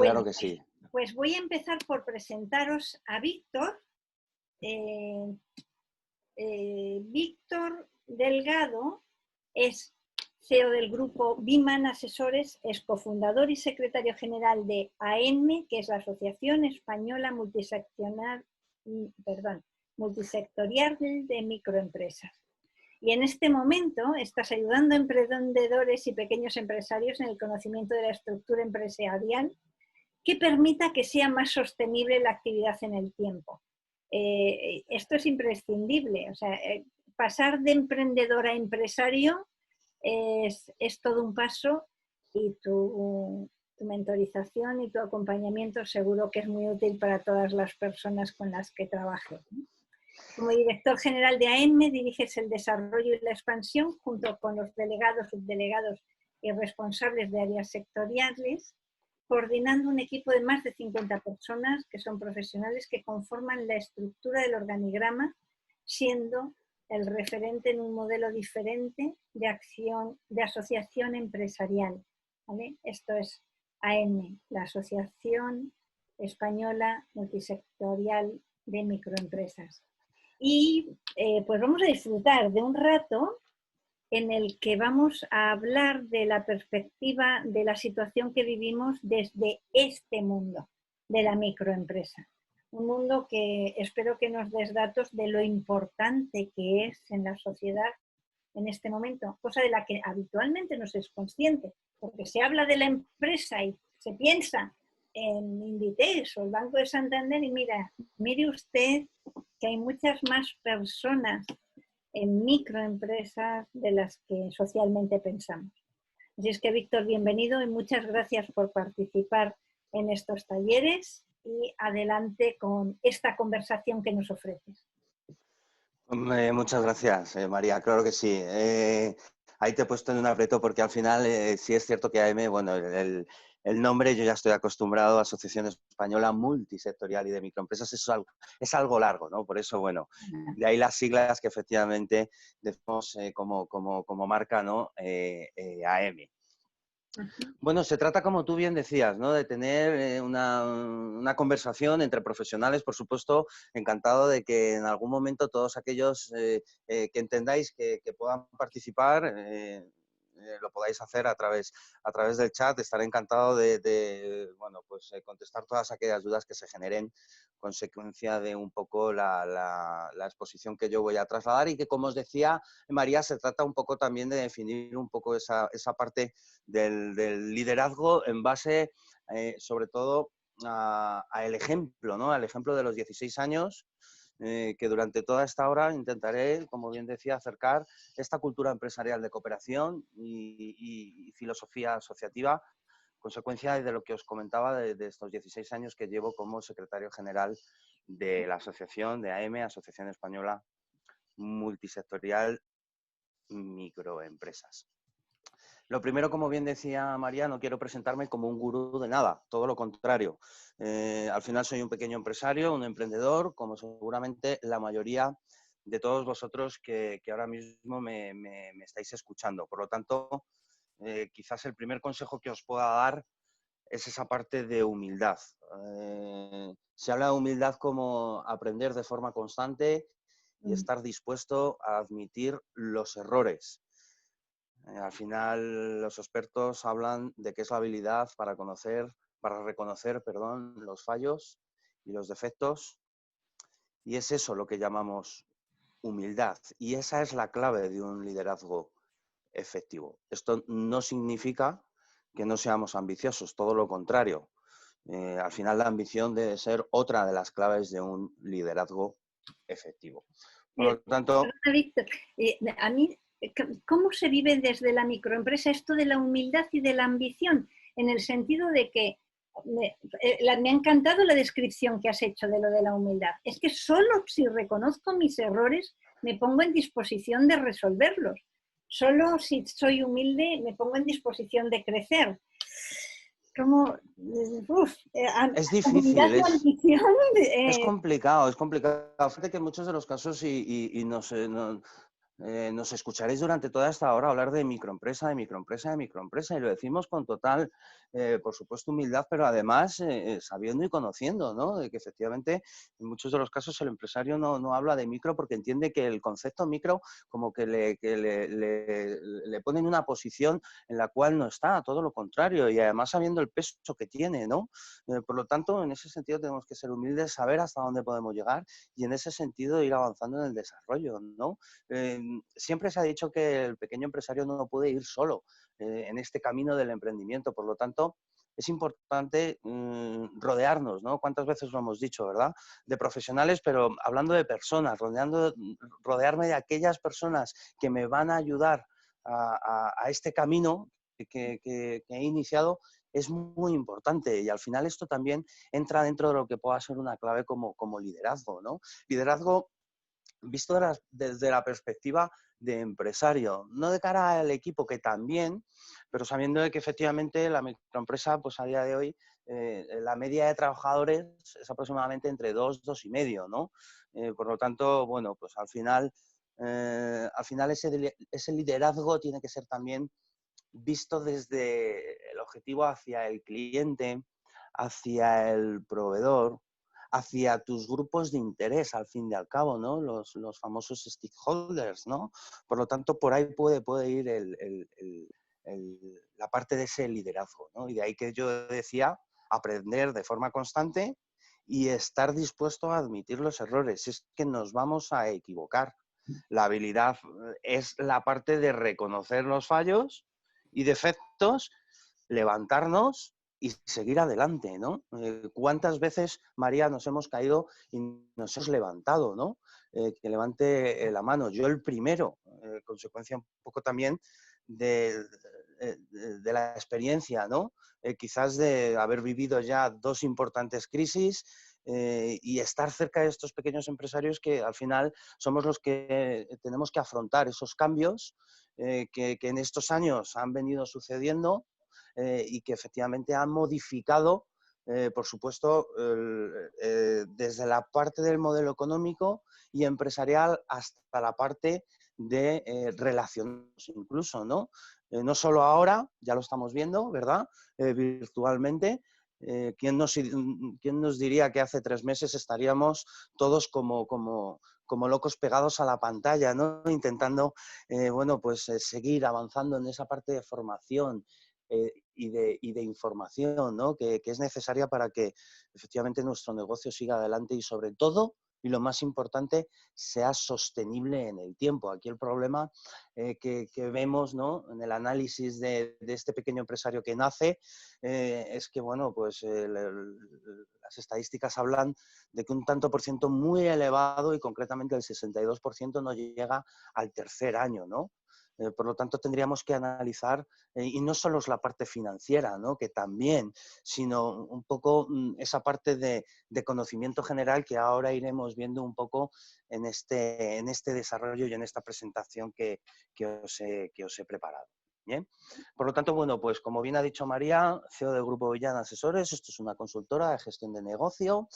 Claro Bueno, que sí. pues voy a empezar por presentaros a Víctor. Víctor Delgado es CEO del grupo Biman Asesores, es cofundador y secretario general de AENME, que es la Asociación Española Multisectorial de Microempresas. Y en este momento estás ayudando a emprendedores y pequeños empresarios en el conocimiento de la estructura empresarial que permita que sea más sostenible la actividad en el tiempo. Esto es imprescindible, o sea, pasar de emprendedor a empresario es todo un paso, y tu mentorización y tu acompañamiento seguro que es muy útil para todas las personas con las que trabajes. Como director general de AENME diriges el desarrollo y la expansión junto con los delegados, subdelegados y responsables de áreas sectoriales, coordinando un equipo de más de 50 personas que son profesionales que conforman la estructura del organigrama, siendo el referente en un modelo diferente de acción, de asociación empresarial, ¿vale? Esto es AENME, la Asociación Española Multisectorial de Microempresas. Y pues vamos a disfrutar de un rato en el que vamos a hablar de la perspectiva de la situación que vivimos desde este mundo de la microempresa. Un mundo que espero que nos des datos de lo importante que es en la sociedad en este momento, cosa de la que habitualmente no se es consciente, porque se habla de la empresa y se piensa en Inditex o el Banco de Santander y mire usted que hay muchas más personas en microempresas de las que socialmente pensamos. Así es que, Víctor, bienvenido y muchas gracias por participar en estos talleres, y adelante con esta conversación que nos ofreces. Muchas gracias, María, claro que sí. Ahí te he puesto en un aprieto porque al final sí es cierto que AEME, bueno, el nombre yo ya estoy acostumbrado, Asociación Española Multisectorial y de Microempresas, es algo largo, ¿no? Por eso, bueno, de ahí las siglas que efectivamente decimos como marca, ¿no? AEME. Bueno, se trata, como tú bien decías, ¿no? De tener una conversación entre profesionales, por supuesto, encantado de que en algún momento todos aquellos que entendáis que puedan participar, lo podáis hacer a través del chat. Estaré encantado de bueno, pues, contestar todas aquellas dudas que se generen consecuencia de un poco la exposición que yo voy a trasladar, y que, como os decía, María, se trata un poco también de definir un poco esa parte del liderazgo en base, sobre todo, al ejemplo, ¿no? Al ejemplo de los 16 años, que durante toda esta hora intentaré, como bien decía, acercar esta cultura empresarial de cooperación y filosofía asociativa, consecuencia de lo que os comentaba de estos 16 años que llevo como secretario general de la asociación de AEME, Asociación Española Multisectorial Microempresas. Lo primero, como bien decía María, no quiero presentarme como un gurú de nada, todo lo contrario. Al final soy un pequeño empresario, un emprendedor, como seguramente la mayoría de todos vosotros que ahora mismo me estáis escuchando. Por lo tanto, quizás el primer consejo que os pueda dar es esa parte de humildad. Se habla de humildad como aprender de forma constante y estar dispuesto a admitir los errores. Al final, los expertos hablan de que es la habilidad para reconocer, los fallos y los defectos, y es eso lo que llamamos humildad, y esa es la clave de un liderazgo efectivo. Esto no significa que no seamos ambiciosos, todo lo contrario. Al final, la ambición debe ser otra de las claves de un liderazgo efectivo. Por lo tanto... Víctor, a mí, ¿cómo se vive desde la microempresa esto de la humildad y de la ambición? En el sentido de que me ha encantado la descripción que has hecho de lo de la humildad. Es que solo si reconozco mis errores me pongo en disposición de resolverlos. Solo si soy humilde me pongo en disposición de crecer. Como, es difícil, ambición, es complicado. Fíjate que en muchos de los casos, nos escucharéis durante toda esta hora hablar de microempresa, de microempresa, de microempresa, y lo decimos con total, por supuesto, humildad, pero además sabiendo y conociendo, ¿no? De que efectivamente en muchos de los casos el empresario no habla de micro porque entiende que el concepto micro como que le pone en una posición en la cual no está, todo lo contrario, y además sabiendo el peso que tiene, ¿no? Por lo tanto, en ese sentido tenemos que ser humildes, saber hasta dónde podemos llegar y en ese sentido ir avanzando en el desarrollo, ¿no? Siempre se ha dicho que el pequeño empresario no puede ir solo en este camino del emprendimiento, por lo tanto, es importante rodearnos, ¿no? ¿Cuántas veces lo hemos dicho, verdad? De profesionales, pero hablando de personas, rodearme de aquellas personas que me van a ayudar a este camino que he iniciado es muy importante y al final esto también entra dentro de lo que pueda ser una clave como liderazgo, ¿no? Liderazgo visto desde la perspectiva de empresario, no de cara al equipo, que también, pero sabiendo de que efectivamente la microempresa, pues a día de hoy, la media de trabajadores es aproximadamente entre 2, 2,5, ¿no? Por lo tanto, bueno, pues al final ese liderazgo tiene que ser también visto desde el objetivo hacia el cliente, hacia el proveedor, hacia tus grupos de interés, al fin y al cabo, ¿no? Los famosos stakeholders, ¿no? Por lo tanto, por ahí puede ir la parte de ese liderazgo, ¿no? Y de ahí que yo decía, aprender de forma constante y estar dispuesto a admitir los errores. Es que nos vamos a equivocar. La habilidad es la parte de reconocer los fallos y defectos, levantarnos y seguir adelante, ¿no? ¿Cuántas veces, María, nos hemos caído y nos hemos levantado, ¿no? Que levante la mano. Yo el primero, consecuencia un poco también de, de la experiencia, ¿no? Quizás de haber vivido ya 2 importantes crisis y estar cerca de estos pequeños empresarios que al final somos los que tenemos que afrontar esos cambios que en estos años han venido sucediendo y que efectivamente han modificado, por supuesto, desde la parte del modelo económico y empresarial hasta la parte de relaciones incluso, ¿no? No solo ahora, ya lo estamos viendo, ¿verdad? Virtualmente. ¿Quién nos diría que hace 3 meses estaríamos todos como locos pegados a la pantalla, ¿no? Intentando, bueno, pues seguir avanzando en esa parte de formación y de información, ¿no? que es necesaria para que efectivamente nuestro negocio siga adelante y sobre todo, y lo más importante, sea sostenible en el tiempo. Aquí el problema que vemos, ¿no? En el análisis de este pequeño empresario que nace es que, bueno, pues las estadísticas hablan de que un tanto por ciento muy elevado y concretamente el 62% no llega al tercer año, ¿no? Por lo tanto, tendríamos que analizar, y no solo es la parte financiera, ¿no? Que también, sino un poco esa parte de conocimiento general que ahora iremos viendo un poco en este desarrollo y en esta presentación que os he preparado. ¿Bien? Por lo tanto, bueno, pues como bien ha dicho María, CEO del Grupo Villana Asesores, esto es una consultora de gestión de negocio,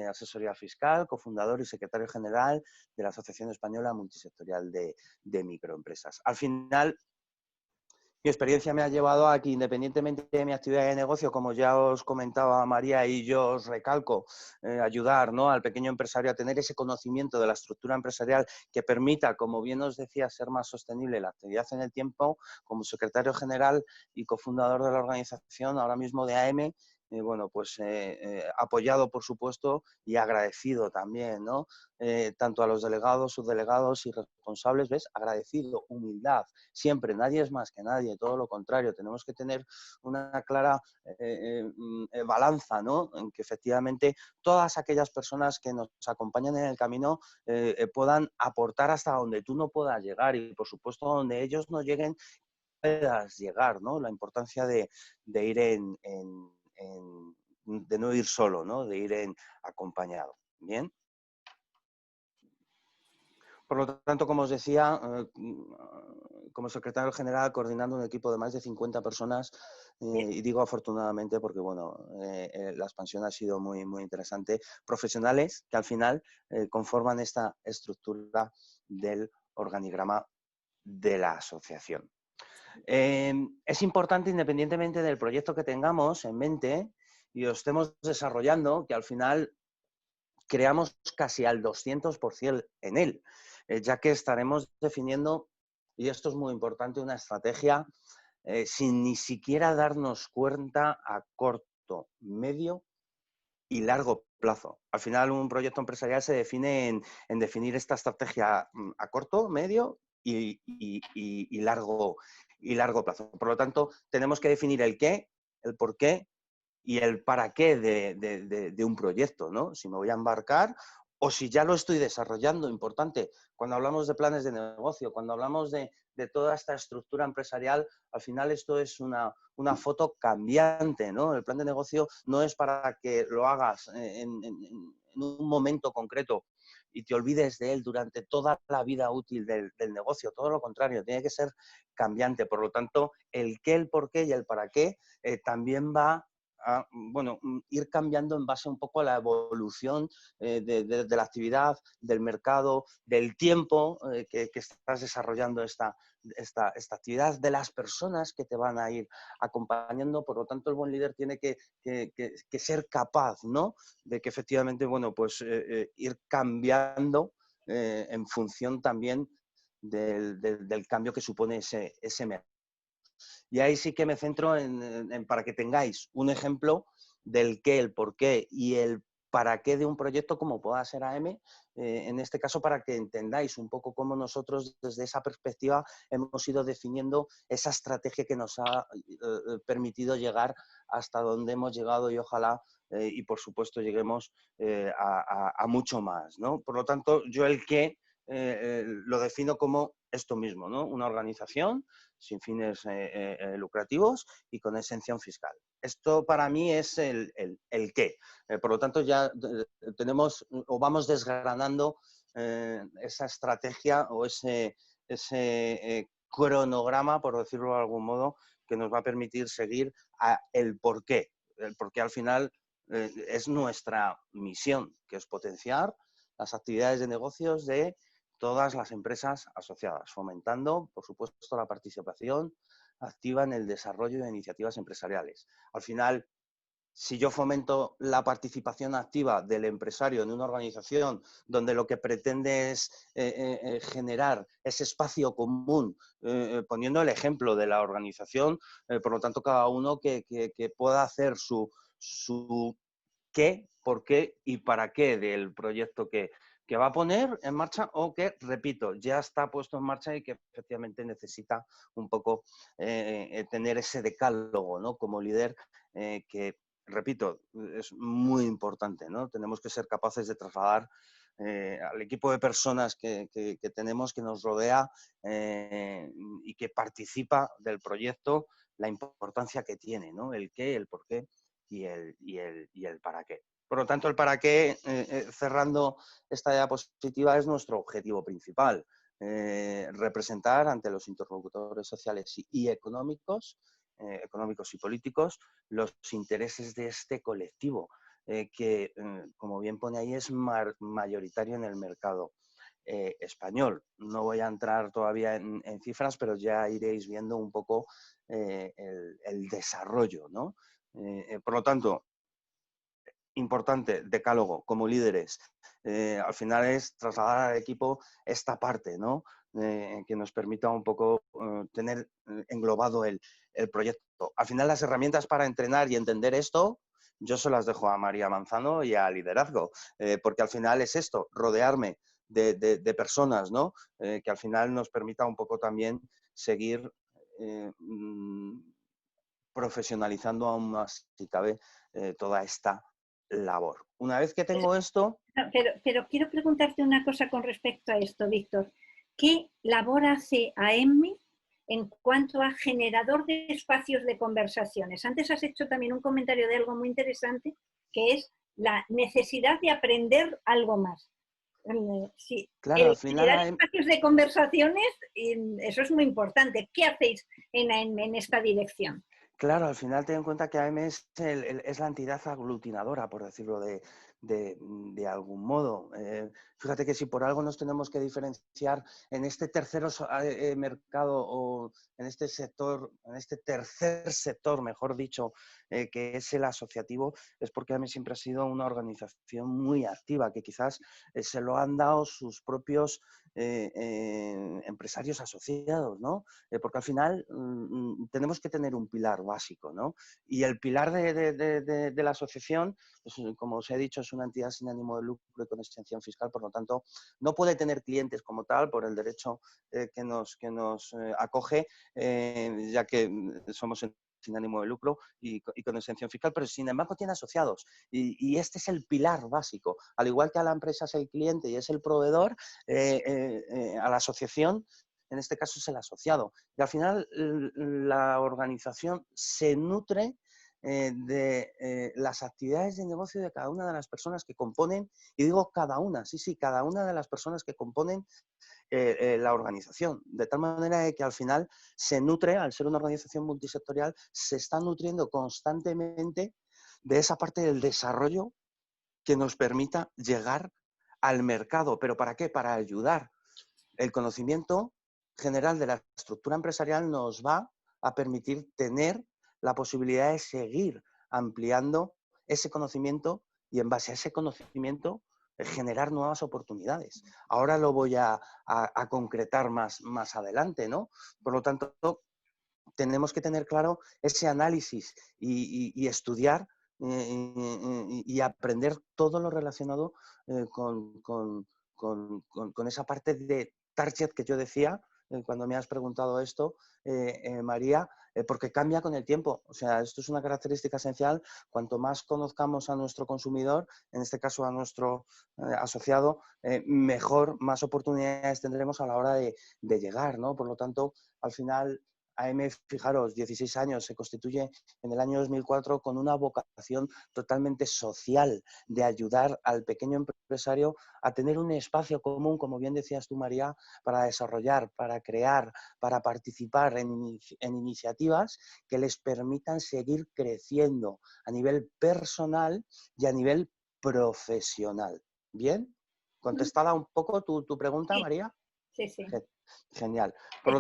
asesoría fiscal, cofundador y secretario general de la Asociación Española Multisectorial de Microempresas. Al final, mi experiencia me ha llevado a que, independientemente de mi actividad de negocio, como ya os comentaba María y yo os recalco, ayudar, ¿no? Al pequeño empresario a tener ese conocimiento de la estructura empresarial que permita, como bien os decía, ser más sostenible la actividad en el tiempo. Como secretario general y cofundador de la organización, ahora mismo de AM, bueno, pues apoyado, por supuesto, y agradecido también, ¿no? Tanto a los delegados, subdelegados y responsables, ¿ves? Agradecido, humildad, siempre, nadie es más que nadie, todo lo contrario, tenemos que tener una clara balanza, ¿no? En que efectivamente todas aquellas personas que nos acompañan en el camino puedan aportar hasta donde tú no puedas llegar y, por supuesto, donde ellos no lleguen, puedas llegar, ¿no? La importancia de ir de no ir solo, ¿no? De ir acompañado. ¿Bien? Por lo tanto, como os decía, como secretario general, coordinando un equipo de más de 50 personas, y digo afortunadamente porque, bueno, la expansión ha sido muy, muy interesante, profesionales que al final conforman esta estructura del organigrama de la asociación. Es importante, independientemente del proyecto que tengamos en mente y lo estemos desarrollando, que al final creamos casi al 200% en él, ya que estaremos definiendo, y esto es muy importante, una estrategia sin ni siquiera darnos cuenta a corto, medio y largo plazo. Al final, un proyecto empresarial se define en definir esta estrategia a corto, medio y largo plazo. Por lo tanto, tenemos que definir el qué, el por qué y el para qué de un proyecto, ¿no? Si me voy a embarcar o si ya lo estoy desarrollando, importante. Cuando hablamos de planes de negocio, cuando hablamos de toda esta estructura empresarial, al final esto es una foto cambiante, ¿no? El plan de negocio no es para que lo hagas en un momento concreto y te olvides de él durante toda la vida útil del negocio. Todo lo contrario, tiene que ser cambiante. Por lo tanto, el qué, el por qué y el para qué también va a, bueno, ir cambiando en base un poco a la evolución de la actividad, del mercado, del tiempo que estás desarrollando esta actividad, de las personas que te van a ir acompañando. Por lo tanto, el buen líder tiene que ser capaz, ¿no?, de que efectivamente, bueno, pues ir cambiando en función también del cambio que supone ese mercado. Y ahí sí que me centro para que tengáis un ejemplo del qué, el por qué y el para qué de un proyecto como pueda ser AM, en este caso para que entendáis un poco cómo nosotros desde esa perspectiva hemos ido definiendo esa estrategia que nos ha permitido llegar hasta donde hemos llegado y ojalá y por supuesto lleguemos a mucho más, ¿no? Por lo tanto, yo el qué lo defino como esto mismo, ¿no? Una organización sin fines lucrativos y con exención fiscal. Esto para mí es el qué. Por lo tanto, ya tenemos o vamos desgranando esa estrategia o ese cronograma, por decirlo de algún modo, que nos va a permitir seguir a el porqué. El porqué al final es nuestra misión, que es potenciar las actividades de negocios de todas las empresas asociadas, fomentando, por supuesto, la participación activa en el desarrollo de iniciativas empresariales. Al final, si yo fomento la participación activa del empresario en una organización donde lo que pretende es generar ese espacio común, poniendo el ejemplo de la organización, por lo tanto, cada uno que pueda hacer su qué, por qué y para qué del proyecto que va a poner en marcha o que, repito, ya está puesto en marcha y que efectivamente necesita un poco tener ese decálogo, ¿no?, como líder que, repito, es muy importante, ¿no? Tenemos que ser capaces de trasladar al equipo de personas que tenemos, que nos rodea y que participa del proyecto, la importancia que tiene, ¿no? El qué, el por qué y el para qué. Por lo tanto, el para qué, cerrando esta diapositiva, es nuestro objetivo principal. Representar ante los interlocutores sociales y económicos y políticos los intereses de este colectivo, que, como bien pone ahí, es mayoritario en el mercado español. No voy a entrar todavía en cifras, pero ya iréis viendo un poco el desarrollo, ¿no? Por lo tanto, importante, decálogo, como líderes. Al final es trasladar al equipo esta parte, ¿no? Que nos permita un poco tener englobado el proyecto. Al final, las herramientas para entrenar y entender esto, yo se las dejo a María Manzano y a Liderazgo, porque al final es esto, rodearme de personas, ¿no? Que al final nos permita un poco también seguir profesionalizando aún más, si cabe, toda esta labor. Una vez que tengo esto... Pero quiero preguntarte una cosa con respecto a esto, Víctor. ¿Qué labor hace AM en cuanto a generador de espacios de conversaciones? Antes has hecho también un comentario de algo muy interesante, que es la necesidad de aprender algo más. Sí, claro, al generar final espacios de conversaciones, eso es muy importante. ¿Qué hacéis en esta dirección? Claro, al final ten en cuenta que AM es la entidad aglutinadora, por decirlo de de algún modo. Fíjate que si por algo nos tenemos que diferenciar en este mercado o en este sector, en este tercer sector, mejor dicho, que es el asociativo, es porque a mí siempre ha sido una organización muy activa, que quizás se lo han dado sus propios empresarios asociados, ¿no? Porque al final tenemos que tener un pilar básico, ¿no? Y el pilar de la asociación, pues, como os he dicho, es una entidad sin ánimo de lucro y con exención fiscal, por lo tanto, no puede tener clientes como tal por el derecho que nos acoge, ya que somos sin ánimo de lucro y con exención fiscal, pero sin embargo tiene asociados. Y este es el pilar básico. Al igual que a la empresa es el cliente y es el proveedor, a la asociación, en este caso es el asociado. Y al final la organización se nutre de las actividades de negocio de cada una de las personas que componen, y digo cada una, sí, cada una de las personas que componen la organización, de tal manera que al final se nutre, al ser una organización multisectorial, se está nutriendo constantemente de esa parte del desarrollo que nos permita llegar al mercado. ¿Pero para qué? Para ayudar. El conocimiento general de la estructura empresarial nos va a permitir tener la posibilidad de seguir ampliando ese conocimiento y en base a ese conocimiento generar nuevas oportunidades. Ahora lo voy a concretar más adelante, ¿no? Por lo tanto, tenemos que tener claro ese análisis y estudiar y aprender todo lo relacionado con esa parte de target que yo decía cuando me has preguntado esto, María, porque cambia con el tiempo. O sea, esto es una característica esencial. Cuanto más conozcamos a nuestro consumidor, en este caso a nuestro asociado, mejor, más oportunidades tendremos a la hora de llegar, ¿no? Por lo tanto, al final, AM, fijaros, 16 años, se constituye en el año 2004 con una vocación totalmente social de ayudar al pequeño empresario a tener un espacio común, como bien decías tú, María, para desarrollar, para crear, para participar en iniciativas que les permitan seguir creciendo a nivel personal y a nivel profesional. ¿Bien? ¿Contestada un poco tu pregunta, Sí, María? sí. Genial. Por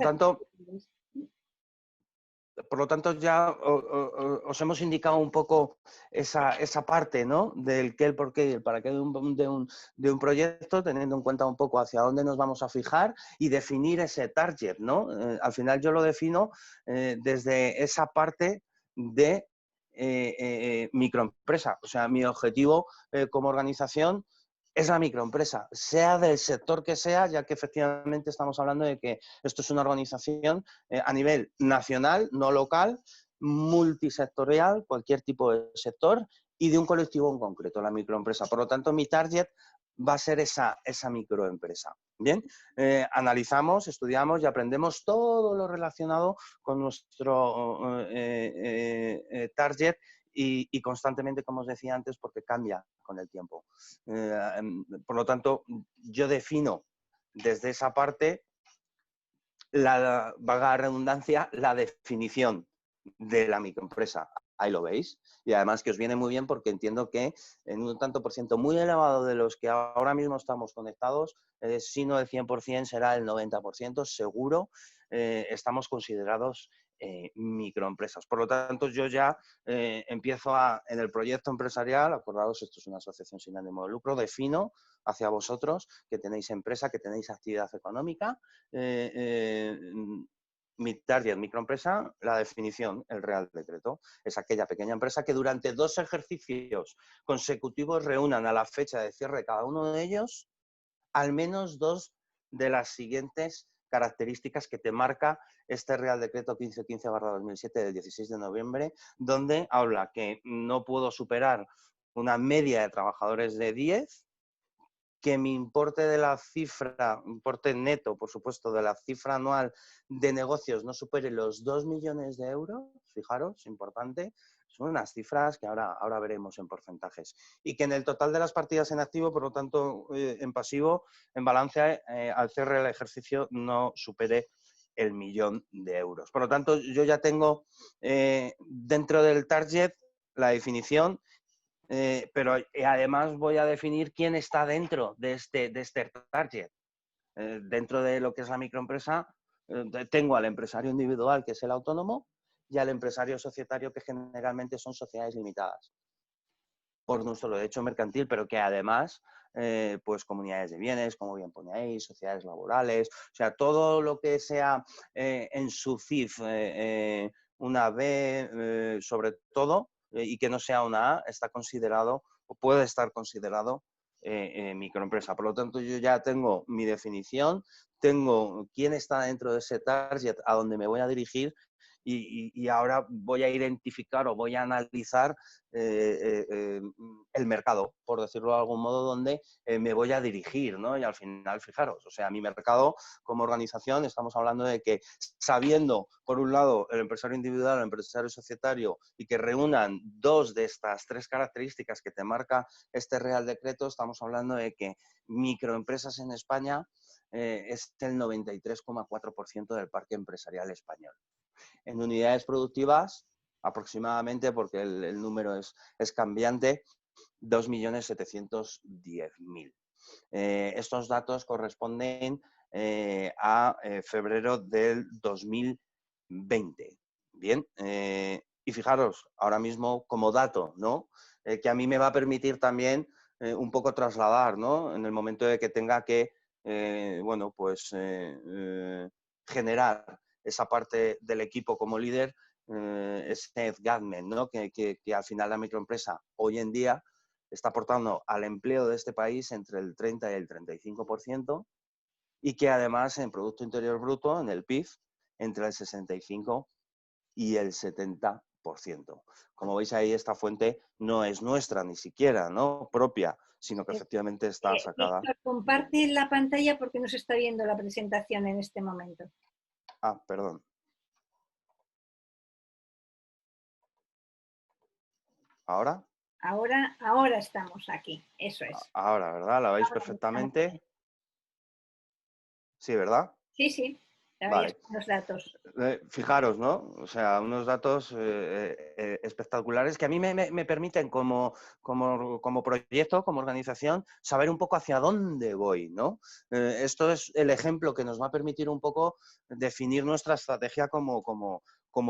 lo tanto, ya os hemos indicado un poco esa parte, ¿no? Del qué, el por qué y el para qué de un proyecto, teniendo en cuenta un poco hacia dónde nos vamos a fijar y definir ese target, ¿no? Al final yo lo defino desde esa parte de microempresa. O sea, mi objetivo como organización es la microempresa, sea del sector que sea, ya que efectivamente estamos hablando de que esto es una organización a nivel nacional, no local, multisectorial, cualquier tipo de sector, y de un colectivo en concreto, la microempresa. Por lo tanto, mi target va a ser esa microempresa. Bien, analizamos, estudiamos y aprendemos todo lo relacionado con nuestro target y constantemente, como os decía antes, porque cambia con el tiempo. Por lo tanto, yo defino desde esa parte la vaga redundancia, la definición de la microempresa. Ahí lo veis. Y además que os viene muy bien porque entiendo que en un tanto por ciento muy elevado de los que ahora mismo estamos conectados, si no el 100% será el 90%, seguro, estamos considerados microempresas. Por lo tanto, yo ya empiezo en el proyecto empresarial, acordaos, esto es una asociación sin ánimo de lucro, defino hacia vosotros que tenéis empresa, que tenéis actividad económica, mi target microempresa, la definición, el Real Decreto, es aquella pequeña empresa que durante 2 ejercicios consecutivos reúnan a la fecha de cierre de cada uno de ellos al menos 2 de las siguientes características que te marca este Real Decreto 1515/2007 del 16 de noviembre, donde habla que no puedo superar una media de trabajadores de 10, que mi importe de la cifra, importe neto, por supuesto, de la cifra anual de negocios no supere los 2 millones de euros, fijaros, importante, son unas cifras que ahora veremos en porcentajes. Y que en el total de las partidas en activo, por lo tanto, en pasivo, en balance, al cierre del ejercicio no supere el 1.000.000 de euros. Por lo tanto, yo ya tengo dentro del target la definición pero además voy a definir quién está dentro de este target. Dentro de lo que es la microempresa, tengo al empresario individual, que es el autónomo, y al empresario societario, que generalmente son sociedades limitadas por nuestro derecho mercantil, pero que además, pues comunidades de bienes, como bien pone ahí, sociedades laborales, o sea, todo lo que sea en su CIF una B, sobre todo, y que no sea una A, está considerado o puede estar considerado microempresa. Por lo tanto, yo ya tengo mi definición, tengo quién está dentro de ese target a donde me voy a dirigir y ahora voy a identificar o voy a analizar el mercado, por decirlo de algún modo, donde me voy a dirigir, ¿no? Y al final, fijaros, o sea, mi mercado como organización, estamos hablando de que sabiendo, por un lado, el empresario individual, el empresario societario, y que reúnan dos de estas tres características que te marca este Real Decreto, estamos hablando de que microempresas en España es el 93,4% del parque empresarial español. En unidades productivas, aproximadamente, porque el número es cambiante, 2.710.000. Estos datos corresponden a febrero del 2020. Bien, y fijaros, ahora mismo como dato, ¿no? Que a mí me va a permitir también un poco trasladar, ¿no? En el momento de que tenga que, bueno, pues generar esa parte del equipo como líder, ese engagement, ¿no? Que al final la microempresa hoy en día está aportando al empleo de este país entre el 30 y el 35%, y que además en Producto Interior Bruto, en el PIB, entre el 65 y el 70%. Como veis ahí, esta fuente no es nuestra ni siquiera, ¿no? Propia, sino que efectivamente está sacada. Víctor, comparte la pantalla porque no se está viendo la presentación en este momento. Ah, perdón. ¿Ahora? Ahora estamos aquí, eso es. Ahora, ¿verdad? ¿La veis Ahora estamos. perfectamente? Sí, ¿verdad? Sí, sí, ahí Vale. están los datos. Fijaros, ¿no? O sea, unos datos espectaculares que a mí me permiten como proyecto, como organización, saber un poco hacia dónde voy, ¿no? Esto es el ejemplo que nos va a permitir un poco definir nuestra estrategia como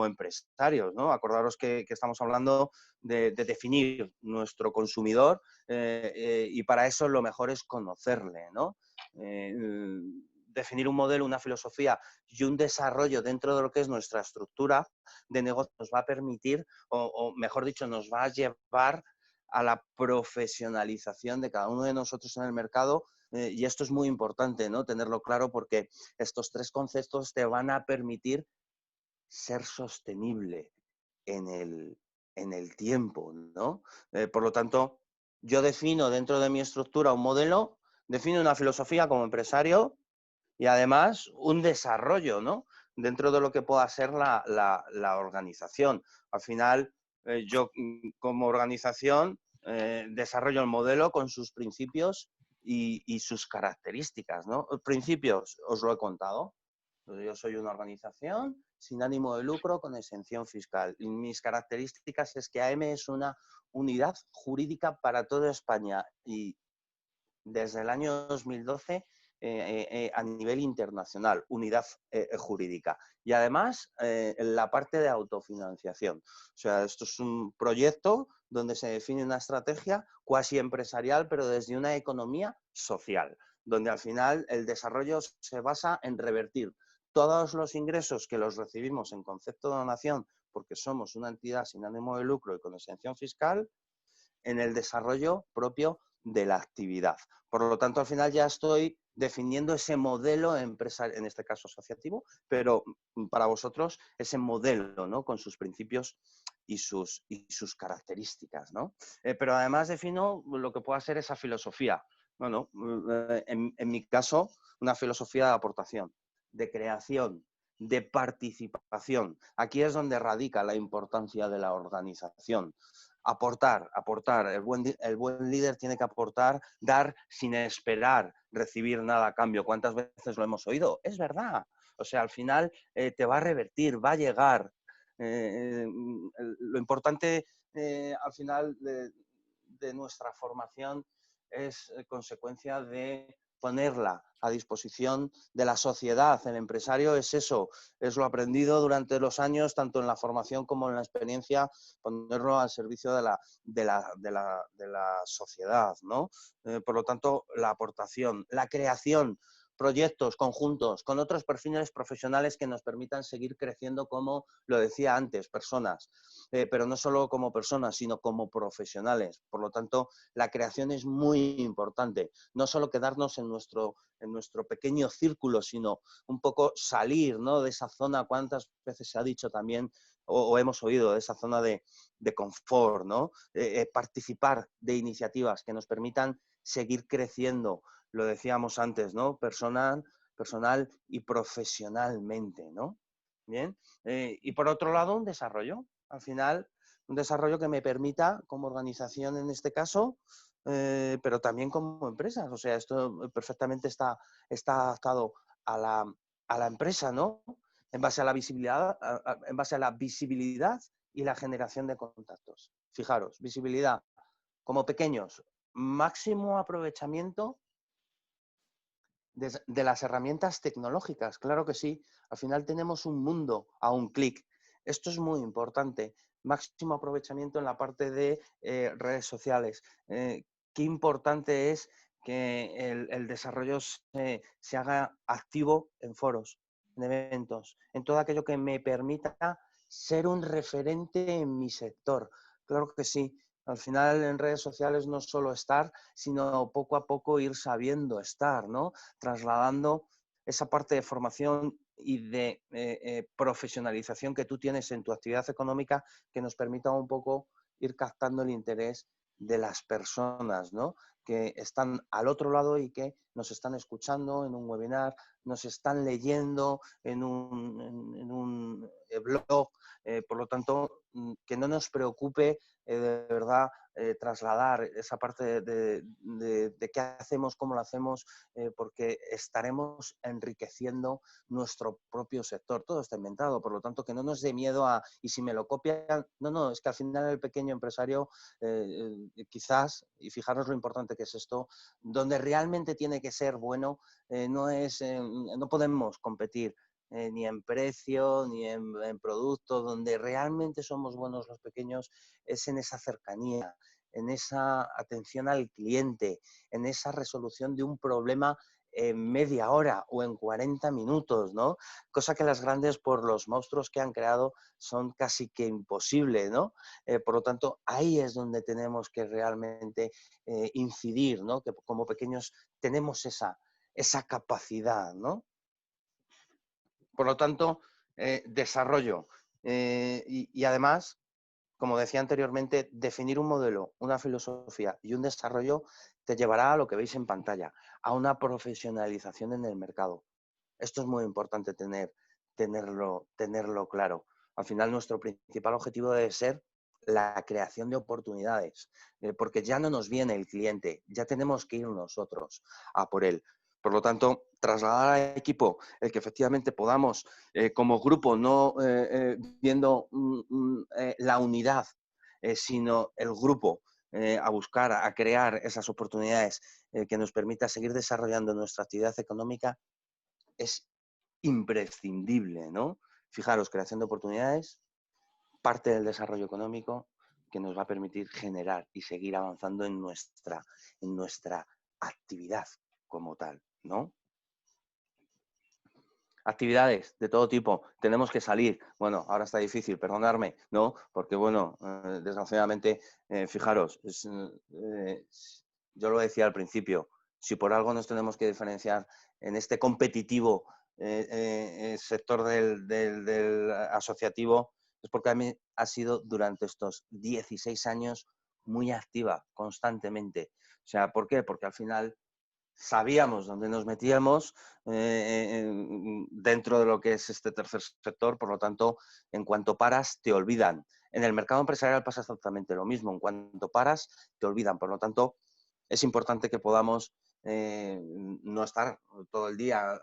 empresarios, ¿no? Acordaros que estamos hablando de definir nuestro consumidor y para eso lo mejor es conocerle, ¿no? Definir un modelo, una filosofía y un desarrollo dentro de lo que es nuestra estructura de negocio nos va a permitir, o mejor dicho, nos va a llevar a la profesionalización de cada uno de nosotros en el mercado. Y esto es muy importante, ¿no? Tenerlo claro, porque estos tres conceptos te van a permitir ser sostenible en el tiempo, ¿no? Por lo tanto, yo defino dentro de mi estructura un modelo, defino una filosofía como empresario, y además un desarrollo, ¿no? Dentro de lo que pueda ser la organización. Al final, yo como organización desarrollo el modelo con sus principios y sus características, ¿no? Principios, os lo he contado. Yo soy una organización sin ánimo de lucro con exención fiscal. Y mis características es que AM es una unidad jurídica para toda España y desde el año 2012 a nivel internacional, unidad jurídica. Y además, la parte de autofinanciación. O sea, esto es un proyecto donde se define una estrategia cuasi empresarial, pero desde una economía social, donde al final el desarrollo se basa en revertir todos los ingresos que los recibimos en concepto de donación, porque somos una entidad sin ánimo de lucro y con exención fiscal, en el desarrollo propio de la actividad. Por lo tanto, al final ya estoy definiendo ese modelo empresarial, en este caso asociativo, pero para vosotros ese modelo, ¿no? Con sus principios y sus características, ¿no? Pero además defino lo que pueda ser esa filosofía. Bueno, en mi caso, una filosofía de aportación, de creación, de participación. Aquí es donde radica la importancia de la organización. Aportar. El buen líder tiene que aportar, dar sin esperar recibir nada a cambio. ¿Cuántas veces lo hemos oído? Es verdad. O sea, al final te va a revertir, va a llegar. Lo importante al final de nuestra formación es consecuencia de ponerla a disposición de la sociedad. El empresario es eso, es lo aprendido durante los años, tanto en la formación como en la experiencia, ponerlo al servicio de la sociedad, ¿no? Por lo tanto, la aportación, la creación, proyectos conjuntos con otros perfiles profesionales que nos permitan seguir creciendo como, lo decía antes, personas, pero no solo como personas, sino como profesionales. Por lo tanto, la creación es muy importante. No solo quedarnos en nuestro pequeño círculo, sino un poco salir, ¿no?, de esa zona, cuántas veces se ha dicho también, o hemos oído, de esa zona de confort, ¿no? Participar de iniciativas que nos permitan seguir creciendo, lo decíamos antes, ¿no? Personal y profesionalmente, ¿no? Bien. Y por otro lado, un desarrollo. Al final, un desarrollo que me permita, como organización en este caso, pero también como empresas. O sea, esto perfectamente está adaptado a la empresa, ¿no? En base a la visibilidad, en base a la visibilidad y la generación de contactos. Fijaros, visibilidad como pequeños, máximo aprovechamiento de las herramientas tecnológicas. Claro que sí, al final tenemos un mundo a un clic. Esto es muy importante. Máximo aprovechamiento en la parte de redes sociales. Qué importante es que el desarrollo se haga activo en foros, en eventos, en todo aquello que me permita ser un referente en mi sector. Claro que sí. Al final en redes sociales no solo estar, sino poco a poco ir sabiendo estar, ¿no? Trasladando esa parte de formación y de profesionalización que tú tienes en tu actividad económica que nos permita un poco ir captando el interés de las personas, ¿no?, que están al otro lado y que nos están escuchando en un webinar, nos están leyendo en un blog. Por lo tanto, que no nos preocupe de verdad trasladar esa parte de qué hacemos, cómo lo hacemos, porque estaremos enriqueciendo nuestro propio sector. Todo está inventado, por lo tanto, que no nos dé miedo a, y si me lo copian, no, es que al final el pequeño empresario quizás, y fijaros lo importante que es esto, donde realmente tiene que ser bueno, no podemos competir ni en precio, ni en producto. Donde realmente somos buenos los pequeños es en esa cercanía, en esa atención al cliente, en esa resolución de un problema en media hora o en 40 minutos, ¿no? Cosa que las grandes, por los monstruos que han creado, son casi que imposible, ¿no? Por lo tanto, ahí es donde tenemos que realmente incidir, ¿no? Que como pequeños tenemos esa capacidad, ¿no? Por lo tanto, desarrollo. Y además, como decía anteriormente, definir un modelo, una filosofía y un desarrollo te llevará a lo que veis en pantalla, a una profesionalización en el mercado. Esto es muy importante tenerlo claro. Al final, nuestro principal objetivo debe ser la creación de oportunidades, porque ya no nos viene el cliente, ya tenemos que ir nosotros a por él. Por lo tanto, trasladar al equipo el que efectivamente podamos, como grupo, no viendo la unidad, sino el grupo, a buscar, a crear esas oportunidades que nos permita seguir desarrollando nuestra actividad económica, es imprescindible, ¿no? Fijaros, creación de oportunidades, parte del desarrollo económico que nos va a permitir generar y seguir avanzando en nuestra actividad como tal, ¿no? Actividades de todo tipo, tenemos que salir. Bueno, ahora está difícil, perdonadme, ¿no? Porque, bueno, desgraciadamente, fijaros, yo lo decía al principio, si por algo nos tenemos que diferenciar en este competitivo sector del asociativo, es porque a mí ha sido durante estos 16 años muy activa, constantemente. O sea, ¿por qué? Porque al final sabíamos dónde nos metíamos dentro de lo que es este tercer sector. Por lo tanto, en cuanto paras, te olvidan. En el mercado empresarial pasa exactamente lo mismo. En cuanto paras, te olvidan. Por lo tanto, es importante que podamos no estar todo el día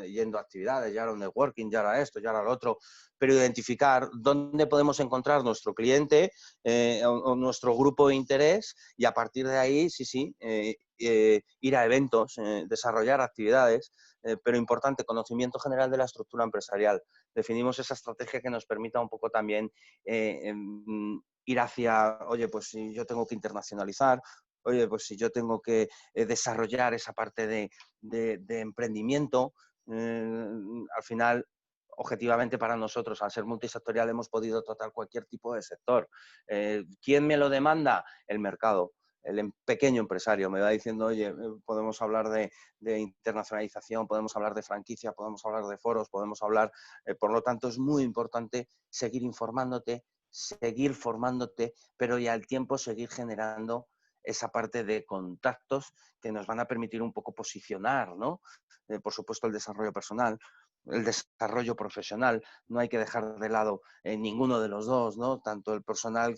yendo a actividades, ya era un networking, ya era esto, ya era lo otro, pero identificar dónde podemos encontrar nuestro cliente o nuestro grupo de interés y a partir de ahí, ir a eventos, desarrollar actividades, pero importante, conocimiento general de la estructura empresarial. Definimos esa estrategia que nos permita un poco también ir hacia, oye, pues si yo tengo que internacionalizar, oye, pues si yo tengo que desarrollar esa parte de emprendimiento, al final, objetivamente para nosotros, al ser multisectorial, hemos podido tratar cualquier tipo de sector. ¿Quién me lo demanda? El mercado. El pequeño empresario me va diciendo, oye, podemos hablar de internacionalización, podemos hablar de franquicia, podemos hablar de foros, podemos hablar, por lo tanto es muy importante seguir informándote, seguir formándote, pero ya al tiempo seguir generando esa parte de contactos que nos van a permitir un poco posicionar, ¿no? Por supuesto, el desarrollo personal, el desarrollo profesional, no hay que dejar de lado ninguno de los dos, ¿no? Tanto el personal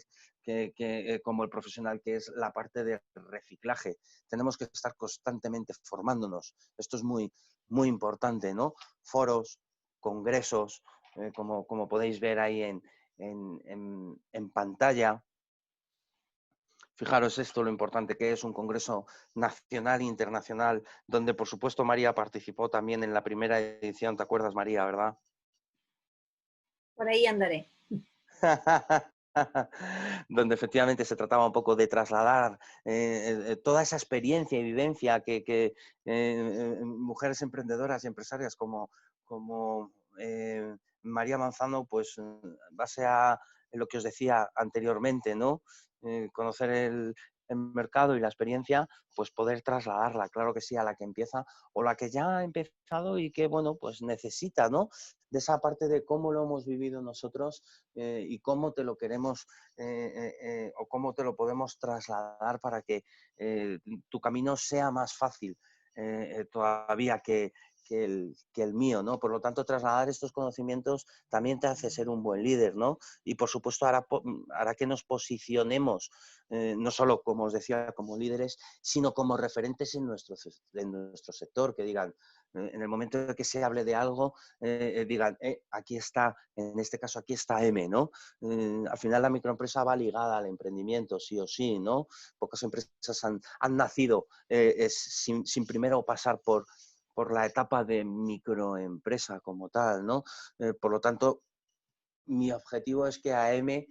como el profesional, que es la parte de reciclaje. Tenemos que estar constantemente formándonos. Esto es muy, muy importante, ¿no? Foros, congresos, como podéis ver ahí en pantalla. Fijaros esto, lo importante que es un congreso nacional e internacional, donde por supuesto María participó también en la primera edición, ¿te acuerdas, María, verdad? Por ahí andaré. Donde efectivamente se trataba un poco de trasladar toda esa experiencia y vivencia que mujeres emprendedoras y empresarias como María Manzano, pues base a lo que os decía anteriormente, ¿no? Conocer el mercado y la experiencia, pues poder trasladarla, claro que sí, a la que empieza o la que ya ha empezado y que, bueno, pues necesita, ¿no? De esa parte de cómo lo hemos vivido nosotros y cómo te lo queremos o cómo te lo podemos trasladar para que tu camino sea más fácil todavía que el mío, ¿no? Por lo tanto, trasladar estos conocimientos también te hace ser un buen líder, ¿no? Y por supuesto hará que nos posicionemos no solo, como os decía, como líderes, sino como referentes en nuestro sector, que digan, en el momento en que se hable de algo, digan, aquí está, en este caso, aquí está M, ¿no? Al final la microempresa va ligada al emprendimiento, sí o sí, ¿no? Pocas empresas han nacido sin primero pasar por la etapa de microempresa como tal, ¿no? Por lo tanto, mi objetivo es que AM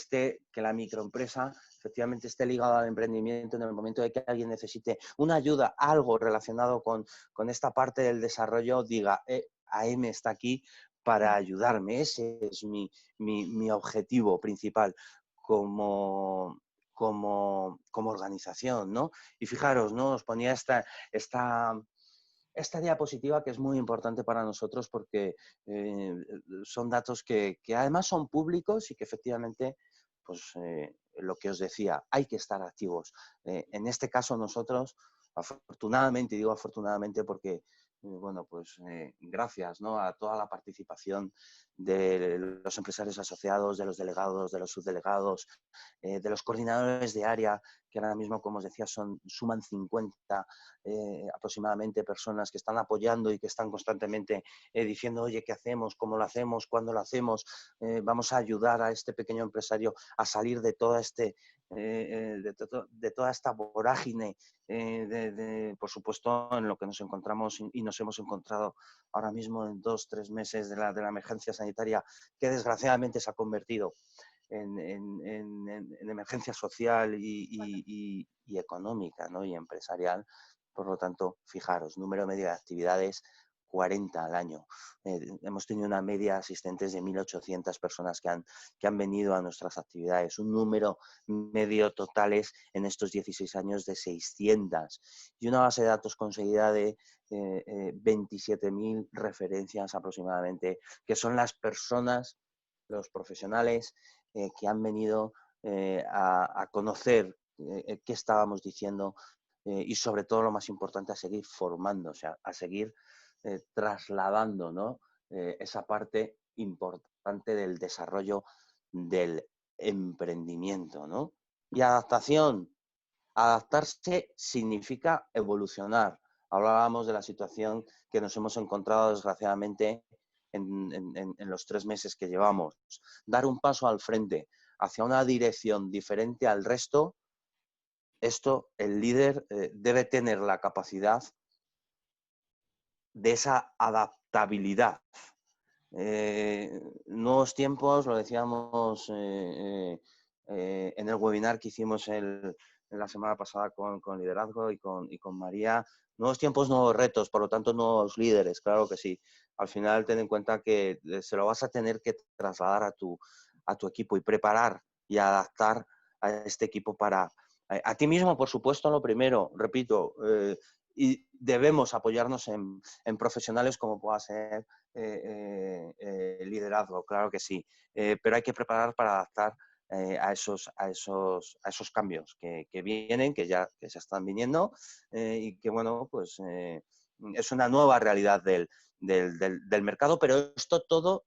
que la microempresa efectivamente esté ligada al emprendimiento en el momento de que alguien necesite una ayuda, algo relacionado con esta parte del desarrollo, diga, AM está aquí para ayudarme. Ese es mi objetivo principal como organización, ¿no? Y fijaros, ¿no? Os ponía esta diapositiva que es muy importante para nosotros porque son datos que además son públicos y que efectivamente, pues lo que os decía, hay que estar activos. En este caso nosotros, afortunadamente, y digo afortunadamente porque, bueno, pues gracias, ¿no? A toda la participación de los empresarios asociados, de los delegados, de los subdelegados, de los coordinadores de área, que ahora mismo, como os decía, suman 50 aproximadamente personas que están apoyando y que están constantemente diciendo, oye, ¿qué hacemos? ¿Cómo lo hacemos? ¿Cuándo lo hacemos? Vamos a ayudar a este pequeño empresario a salir de de toda esta vorágine, por supuesto, en lo que nos encontramos y nos hemos encontrado ahora mismo en 2 o 3 meses de la emergencia sanitaria, que desgraciadamente se ha convertido en emergencia social y económica, ¿no? Y empresarial. Por lo tanto, fijaros, número medio de actividades, 40 al año. Hemos tenido una media de asistentes de 1.800 personas que han venido a nuestras actividades, un número medio totales en estos 16 años de 600 y una base de datos conseguida de 27.000 referencias aproximadamente, que son las personas, los profesionales que han venido a conocer qué estábamos diciendo y sobre todo lo más importante, a seguir formándose, a seguir trasladando, ¿no? Esa parte importante del desarrollo del emprendimiento, ¿no? Y adaptación. Adaptarse significa evolucionar. Hablábamos de la situación que nos hemos encontrado, desgraciadamente, en los 3 meses que llevamos. Dar un paso al frente hacia una dirección diferente al resto, esto el líder debe tener la capacidad de esa adaptabilidad. Nuevos tiempos, lo decíamos en el webinar que hicimos la semana pasada con liderazgo y con María, nuevos tiempos, nuevos retos, por lo tanto nuevos líderes, claro que sí. Al final ten en cuenta que se lo vas a tener que trasladar a tu equipo y preparar y adaptar a este equipo para... A ti mismo, por supuesto, lo primero, repito, y debemos apoyarnos en profesionales como pueda ser liderazgo, claro que sí, pero hay que preparar para adaptar a esos cambios que vienen, que ya están viniendo y que, bueno, pues es una nueva realidad del mercado, pero esto todo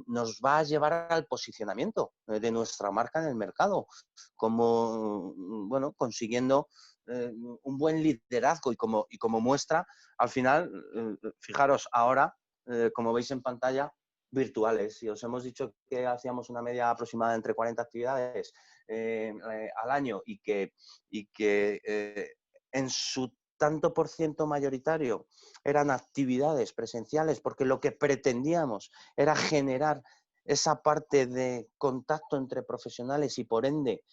nos va a llevar al posicionamiento de nuestra marca en el mercado, como, bueno, consiguiendo un buen liderazgo y como muestra, al final, fijaros, ahora, como veis en pantalla, virtuales. Si os hemos dicho que hacíamos una media aproximada entre 40 actividades al año y que en su tanto por ciento mayoritario eran actividades presenciales, porque lo que pretendíamos era generar esa parte de contacto entre profesionales y por ende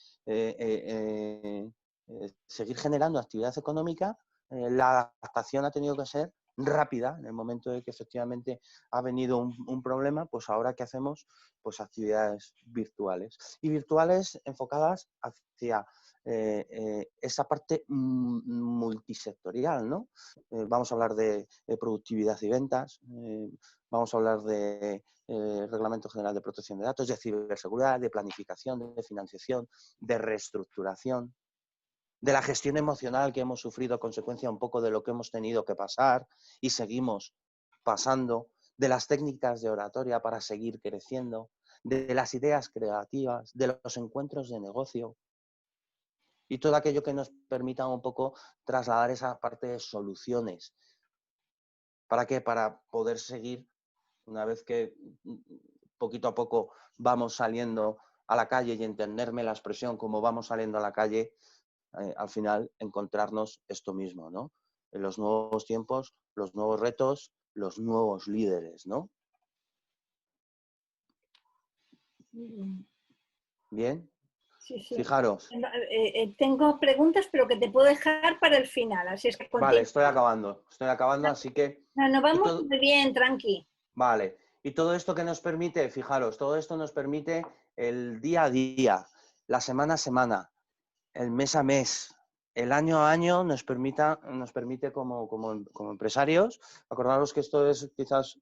seguir generando actividad económica, la adaptación ha tenido que ser rápida. En el momento de que efectivamente ha venido un problema, pues ahora ¿qué hacemos? Pues actividades virtuales. Y virtuales enfocadas hacia esa parte multisectorial, ¿no? Vamos a hablar de productividad y ventas, vamos a hablar de Reglamento General de Protección de Datos, de ciberseguridad, de planificación, de financiación, de reestructuración, de la gestión emocional que hemos sufrido a consecuencia un poco de lo que hemos tenido que pasar y seguimos pasando, de las técnicas de oratoria para seguir creciendo, de las ideas creativas, de los encuentros de negocio y todo aquello que nos permita un poco trasladar esa parte de soluciones. ¿Para qué? Para poder seguir, una vez que poquito a poco vamos saliendo a la calle y entenderme la expresión como vamos saliendo a la calle, al final encontrarnos esto mismo, ¿no? En los nuevos tiempos, los nuevos retos, los nuevos líderes, ¿no? Bien, Sí, sí. fijaros. Tengo preguntas, pero que te puedo dejar para el final, así es que Vale, continúa. estoy acabando, así que... No, no Y vamos todo, muy bien, tranqui. vale, y todo esto que nos permite, fijaros, todo esto nos permite el día a día, la semana a semana, el mes a mes, el año a año nos permite como empresarios, acordaros que esto es quizás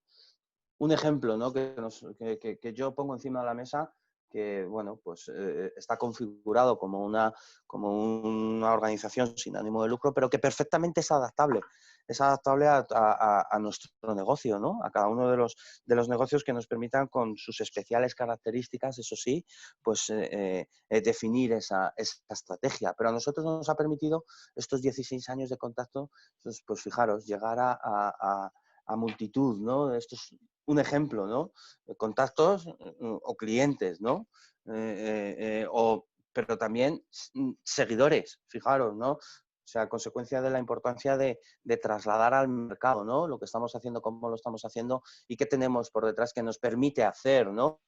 un ejemplo, ¿no? que yo pongo encima de la mesa, que bueno, pues está configurado como una organización sin ánimo de lucro, pero que perfectamente es adaptable a nuestro negocio, ¿no? A cada uno de los negocios que nos permitan, con sus especiales características, eso sí, pues definir esa estrategia. Pero a nosotros nos ha permitido estos 16 años de contacto, pues fijaros, llegar a multitud, ¿no? Esto es un ejemplo, ¿no? Contactos o clientes, ¿no? Pero también seguidores, fijaros, ¿no? O sea, consecuencia de la importancia de trasladar al mercado, ¿no? Lo que estamos haciendo, cómo lo estamos haciendo y qué tenemos por detrás que nos permite hacer, ¿no?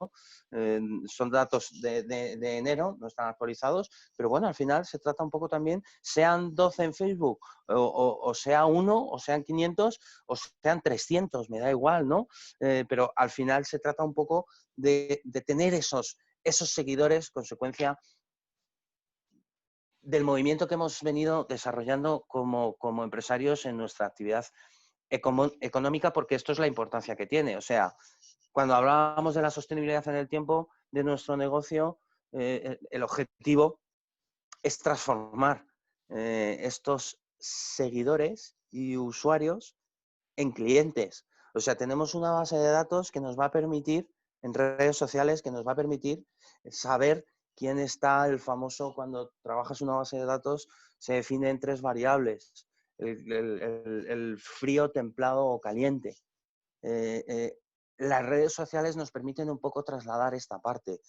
Son datos de enero, no están actualizados, pero bueno, al final se trata un poco también, sean 12 en Facebook o sea uno, o sean 500, o sean 300, me da igual, ¿no? Pero al final se trata un poco de tener esos seguidores, consecuencia del movimiento que hemos venido desarrollando como empresarios en nuestra actividad económica, porque esto es la importancia que tiene. O sea, cuando hablábamos de la sostenibilidad en el tiempo de nuestro negocio, el objetivo es transformar estos seguidores y usuarios en clientes. O sea, tenemos una base de datos que nos va a permitir, en redes sociales, que nos va a permitir saber ¿Quién está el famoso, cuando trabajas una base de datos, se define en 3 variables? El frío, templado o caliente. Las redes sociales nos permiten un poco trasladar esta parte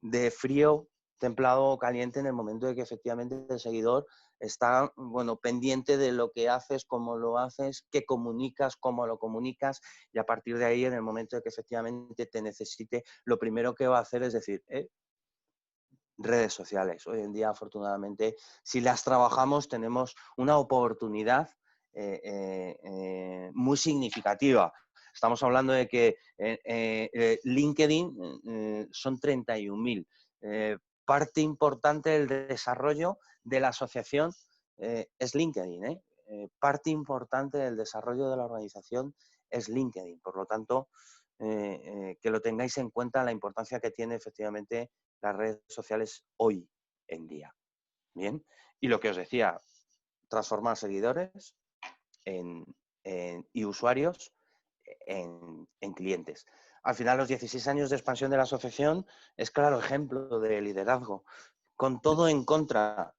de frío, templado o caliente en el momento de que efectivamente el seguidor está, bueno, pendiente de lo que haces, cómo lo haces, qué comunicas, cómo lo comunicas, y a partir de ahí, en el momento de que efectivamente te necesite, lo primero que va a hacer es decir, redes sociales. Hoy en día, afortunadamente, si las trabajamos, tenemos una oportunidad muy significativa. Estamos hablando de que LinkedIn son 31.000. Parte importante del desarrollo de la asociación es LinkedIn. Parte importante del desarrollo de la organización es LinkedIn. Por lo tanto, que lo tengáis en cuenta la importancia que tiene efectivamente las redes sociales hoy en día. Bien, y lo que os decía, transformar seguidores y usuarios en clientes. Al final, los 16 años de expansión de la asociación es claro ejemplo de liderazgo, con todo en contra.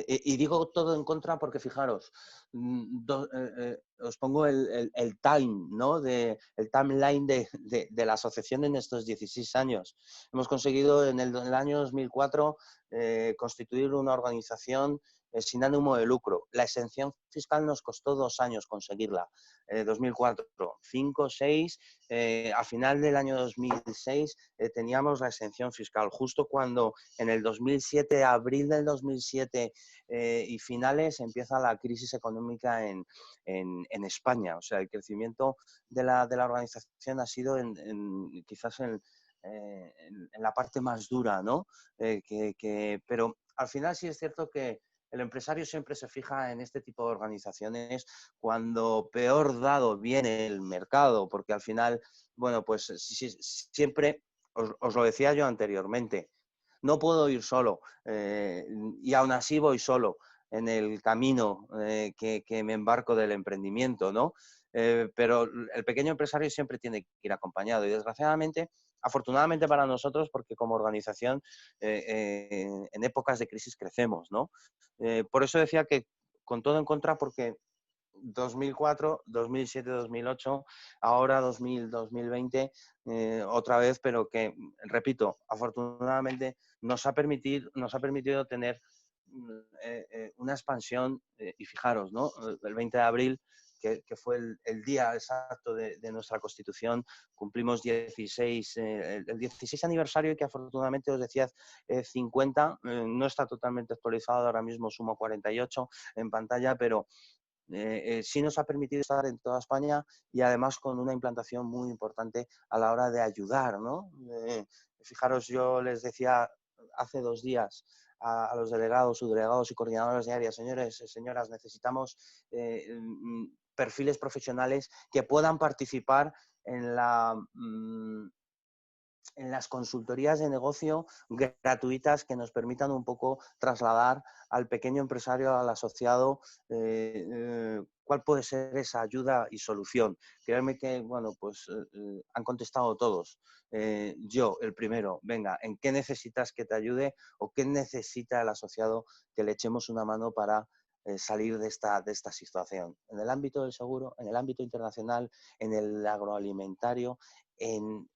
Y digo todo en contra porque, fijaros, os pongo el time, ¿no? El timeline de la asociación en estos 16 años. Hemos conseguido en el año 2004 constituir una organización sin ánimo de lucro. La exención fiscal nos costó 2 años conseguirla. 2004, 5, 6, a final del año 2006 teníamos la exención fiscal. Justo cuando en el 2007, abril del 2007 y finales, empieza la crisis económica en España. O sea, el crecimiento de la organización ha sido quizás en la parte más dura, ¿no? Pero al final sí es cierto que el empresario siempre se fija en este tipo de organizaciones cuando peor dado viene el mercado, porque al final, bueno, pues siempre, os lo decía yo anteriormente, no puedo ir solo y aún así voy solo en el camino que me embarco del emprendimiento, ¿no? Pero el pequeño empresario siempre tiene que ir acompañado y desgraciadamente, afortunadamente para nosotros, porque como organización en épocas de crisis crecemos, ¿no? Por eso decía que con todo en contra, porque 2004, 2007, 2008, ahora 2000, 2020, otra vez, pero que, repito, afortunadamente nos ha permitido tener una expansión, y fijaros, ¿no? El 20 de abril, que fue el día exacto de nuestra constitución, cumplimos 16, el 16 aniversario, y que afortunadamente os decía 50, no está totalmente actualizado, ahora mismo sumo 48 en pantalla, pero sí nos ha permitido estar en toda España y además con una implantación muy importante a la hora de ayudar, ¿no? Fijaros, yo les decía hace 2 días a los delegados, subdelegados y coordinadores de área, señores, señoras, necesitamos perfiles profesionales que puedan participar en en las consultorías de negocio gratuitas que nos permitan un poco trasladar al pequeño empresario, al asociado, cuál puede ser esa ayuda y solución. Créanme que, bueno, pues han contestado todos. Yo, el primero, venga, ¿en qué necesitas que te ayude o qué necesita el asociado que le echemos una mano para salir de esta situación? En el ámbito del seguro, en el ámbito internacional, en el agroalimentario, en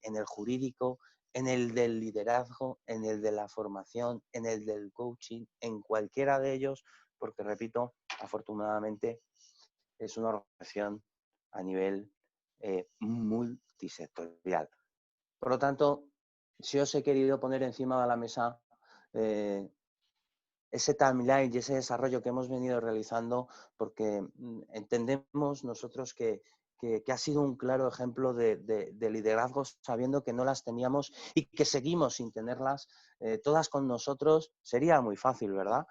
el jurídico, en el del liderazgo, en el de la formación, en el del coaching, en cualquiera de ellos, porque, repito, afortunadamente es una organización a nivel multisectorial. Por lo tanto, si os he querido poner encima de la mesa ese timeline y ese desarrollo que hemos venido realizando, porque entendemos nosotros que ha sido un claro ejemplo de liderazgo, sabiendo que no las teníamos y que seguimos sin tenerlas todas con nosotros. Sería muy fácil, ¿verdad?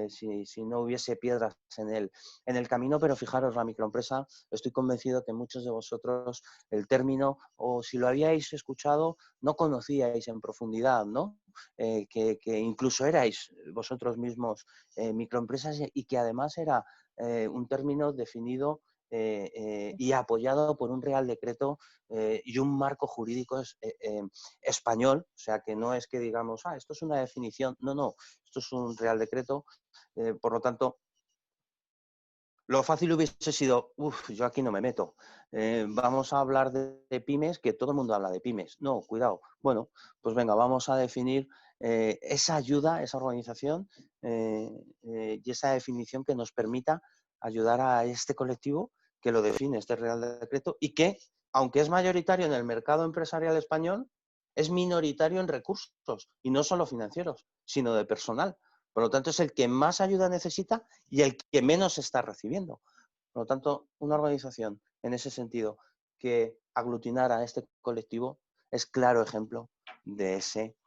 Si no hubiese piedras en el camino, pero fijaros, la microempresa, estoy convencido que muchos de vosotros el término, o si lo habíais escuchado, no conocíais en profundidad, ¿no? Que incluso erais vosotros mismos microempresas y que además era un término definido y apoyado por un Real Decreto y un marco jurídico español, o sea que no es que digamos, esto es una definición, no, no, esto es un Real Decreto, por lo tanto, lo fácil hubiese sido, yo aquí no me meto, vamos a hablar de pymes, que todo el mundo habla de pymes. No, cuidado. Bueno, pues venga, vamos a definir esa ayuda, esa organización y esa definición que nos permita ayudar a este colectivo que lo define este Real Decreto y que, aunque es mayoritario en el mercado empresarial español, es minoritario en recursos y no solo financieros, sino de personal. Por lo tanto, es el que más ayuda necesita y el que menos está recibiendo. Por lo tanto, una organización en ese sentido que aglutinara a este colectivo es claro ejemplo de ese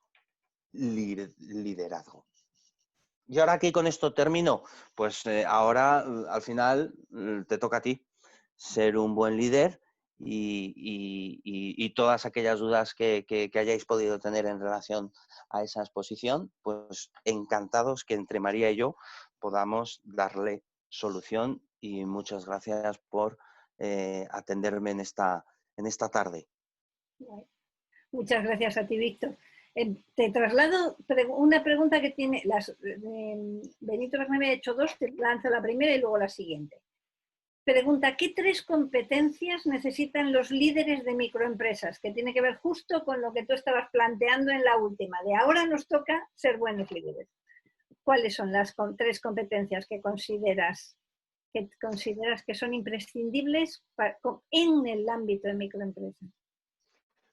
liderazgo. Y ahora aquí con esto termino, pues ahora al final te toca a ti ser un buen líder y todas aquellas dudas que hayáis podido tener en relación a esa exposición, pues encantados que entre María y yo podamos darle solución y muchas gracias por atenderme en esta tarde. Muchas gracias a ti, Víctor. Te traslado una pregunta que tiene, Benito Bernabe ha hecho dos, te lanzo la primera y luego la siguiente. Pregunta, ¿qué 3 competencias necesitan los líderes de microempresas? Que tiene que ver justo con lo que tú estabas planteando en la última, de ahora nos toca ser buenos líderes. ¿Cuáles son las 3 competencias que consideras que son imprescindibles en el ámbito de microempresas?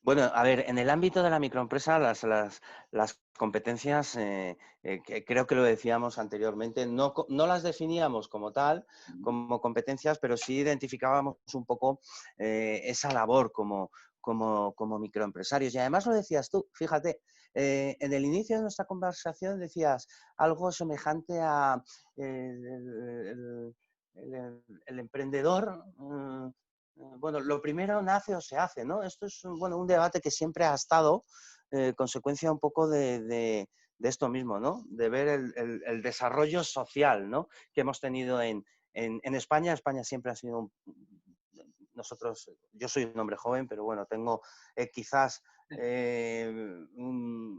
Bueno, a ver, en el ámbito de la microempresa, las competencias, creo que lo decíamos anteriormente, no las definíamos como tal, como competencias, pero sí identificábamos un poco esa labor como microempresarios. Y además lo decías tú, fíjate, en el inicio de nuestra conversación decías algo semejante a el emprendedor. Bueno, lo primero nace o se hace, ¿no? Esto es un debate que siempre ha estado, consecuencia un poco de esto mismo, ¿no? De ver el desarrollo social, ¿no? Que hemos tenido en España. España siempre ha sido yo soy un hombre joven, pero bueno, tengo quizás un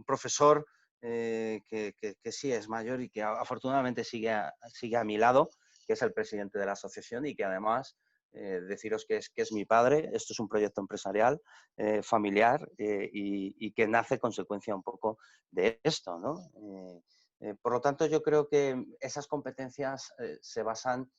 profesor que sí es mayor y que afortunadamente sigue a mi lado, que es el presidente de la asociación y que además deciros que es mi padre. Esto es un proyecto empresarial, familiar y que nace consecuencia un poco de esto, ¿no? Por lo tanto, yo creo que esas competencias se basan,